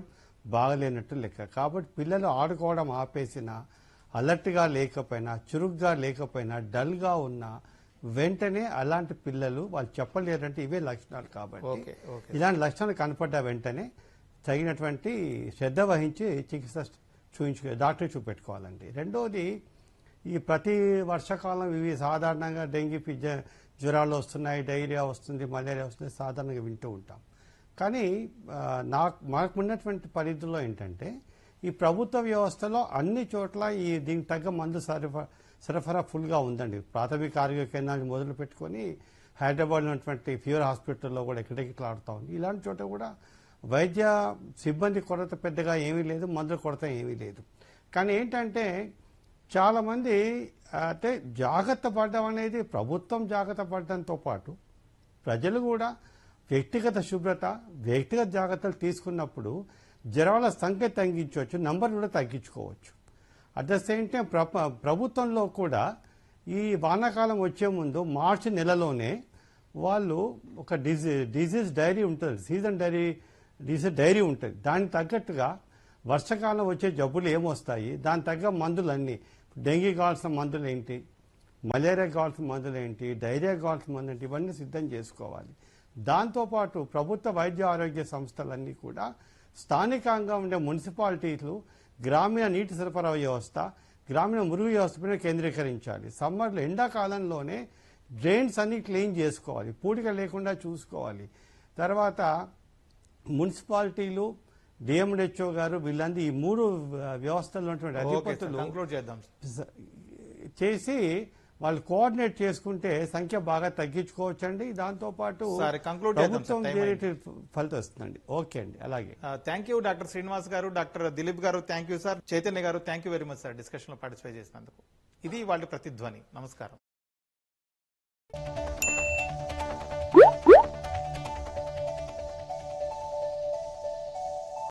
బాగలేనట్టు లెక్క. కాబట్టి పిల్లలు ఆడుకోవడం ఆపేసినా, అలర్ట్గా లేకపోయినా, చురుగ్గా లేకపోయినా, డల్గా ఉన్నా వెంటనే అలాంటి పిల్లలు వాళ్ళు చెప్పలేరంటే ఇవే లక్షణాలు. కాబట్టి ఇలాంటి లక్షణాలు కనపడ్డ వెంటనే తగినటువంటి శ్రద్ధ వహించి చికిత్స డాక్టర్ చూపెట్టుకోవాలండి. రెండోది, ఈ ప్రతి వర్షాకాలం ఇవి సాధారణంగా డెంగీ జ్వరాలు వస్తున్నాయి, డైరియా వస్తుంది, మలేరియా వస్తుంది సాధారణంగా వింటూ ఉంటాం. కానీ మనకున్నటువంటి పరిధిలో ఏంటంటే ఈ ప్రభుత్వ వ్యవస్థలో అన్ని చోట్ల దీనికి తగ్గ మందు సరఫరా ఫుల్గా ఉందండి. ప్రాథమిక ఆరోగ్య కేంద్రాన్ని మొదలు పెట్టుకొని హైదరాబాద్లో ఉన్నటువంటి ఫీవర్ హాస్పిటల్లో కూడా ఎక్కడెక్కలాడుతూ ఉంది. ఇలాంటి చోట కూడా వైద్య సిబ్బంది కొరత పెద్దగా ఏమీ లేదు, మందుల కొరత ఏమీ లేదు. కానీ ఏంటంటే చాలామంది అంటే జాగ్రత్త పడడం అనేది ప్రభుత్వం జాగ్రత్త పడడంతో పాటు ప్రజలు కూడా వ్యక్తిగత శుభ్రత, వ్యక్తిగత జాగ్రత్తలు తీసుకున్నప్పుడు జ్వరాల సంఖ్య తగ్గించవచ్చు, నంబర్ కూడా తగ్గించుకోవచ్చు. అట్ ద సేమ్ టైం ప్రభుత్వంలో కూడా ఈ వానాకాలం వచ్చే ముందు మార్చి నెలలోనే వాళ్ళు ఒక డిజీజ్ డైరీ ఉంటుంది, డిజీజ్ డైరీ ఉంటుంది. దానికి తగ్గట్టుగా వర్షాకాలం వచ్చే జబ్బులు ఏమొస్తాయి, దాని తగ్గ మందులన్నీ, డెంగీ కావాల్సిన మందులు ఏంటి, మలేరియా కావాల్సిన మందులు ఏంటి, డైరియా కావాల్సిన మందులు ఏంటి, ఇవన్నీ సిద్ధం చేసుకోవాలి. దాంతోపాటు ప్రభుత్వ వైద్య ఆరోగ్య సంస్థలన్నీ కూడా స్థానికంగా ఉండే మున్సిపాలిటీలు గ్రామీణ నీటి సరఫరా వ్యవస్థ, గ్రామీణ మురుగు వ్యవస్థ పైన కేంద్రీకరించాలి. సమ్మర్లో ఎండాకాలంలోనే డ్రైన్స్ అన్ని క్లీన్ చేసుకోవాలి, పూడిక లేకుండా చూసుకోవాలి. తర్వాత మున్సిపాలిటీలు, డిఎంహెచ్ఓ గారు వీళ్ళందరూ ఈ మూడు వ్యవస్థల్లో ఉన్నటువంటి అధిపతులు చేసి వాళ్ళు కోఆర్డినేట్ చేసుకుంటే సంఖ్య బాగా తగ్గించుకోవచ్చండి. దాంతోపాటు ప్రభుత్వం ఫలితం వస్తుందండి. ఓకే అండి, అలాగే. థ్యాంక్ యూ డాక్టర్ శ్రీనివాస్ గారు, డాక్టర్ దిలీప్ గారు, థ్యాంక్ యూ సార్. చైతన్య గారు, thank you very much sir discussion లో పార్టిసిపేట్ చేసినందుకు. ఇది వాళ్ళ ప్రతిధ్వని. నమస్కారం.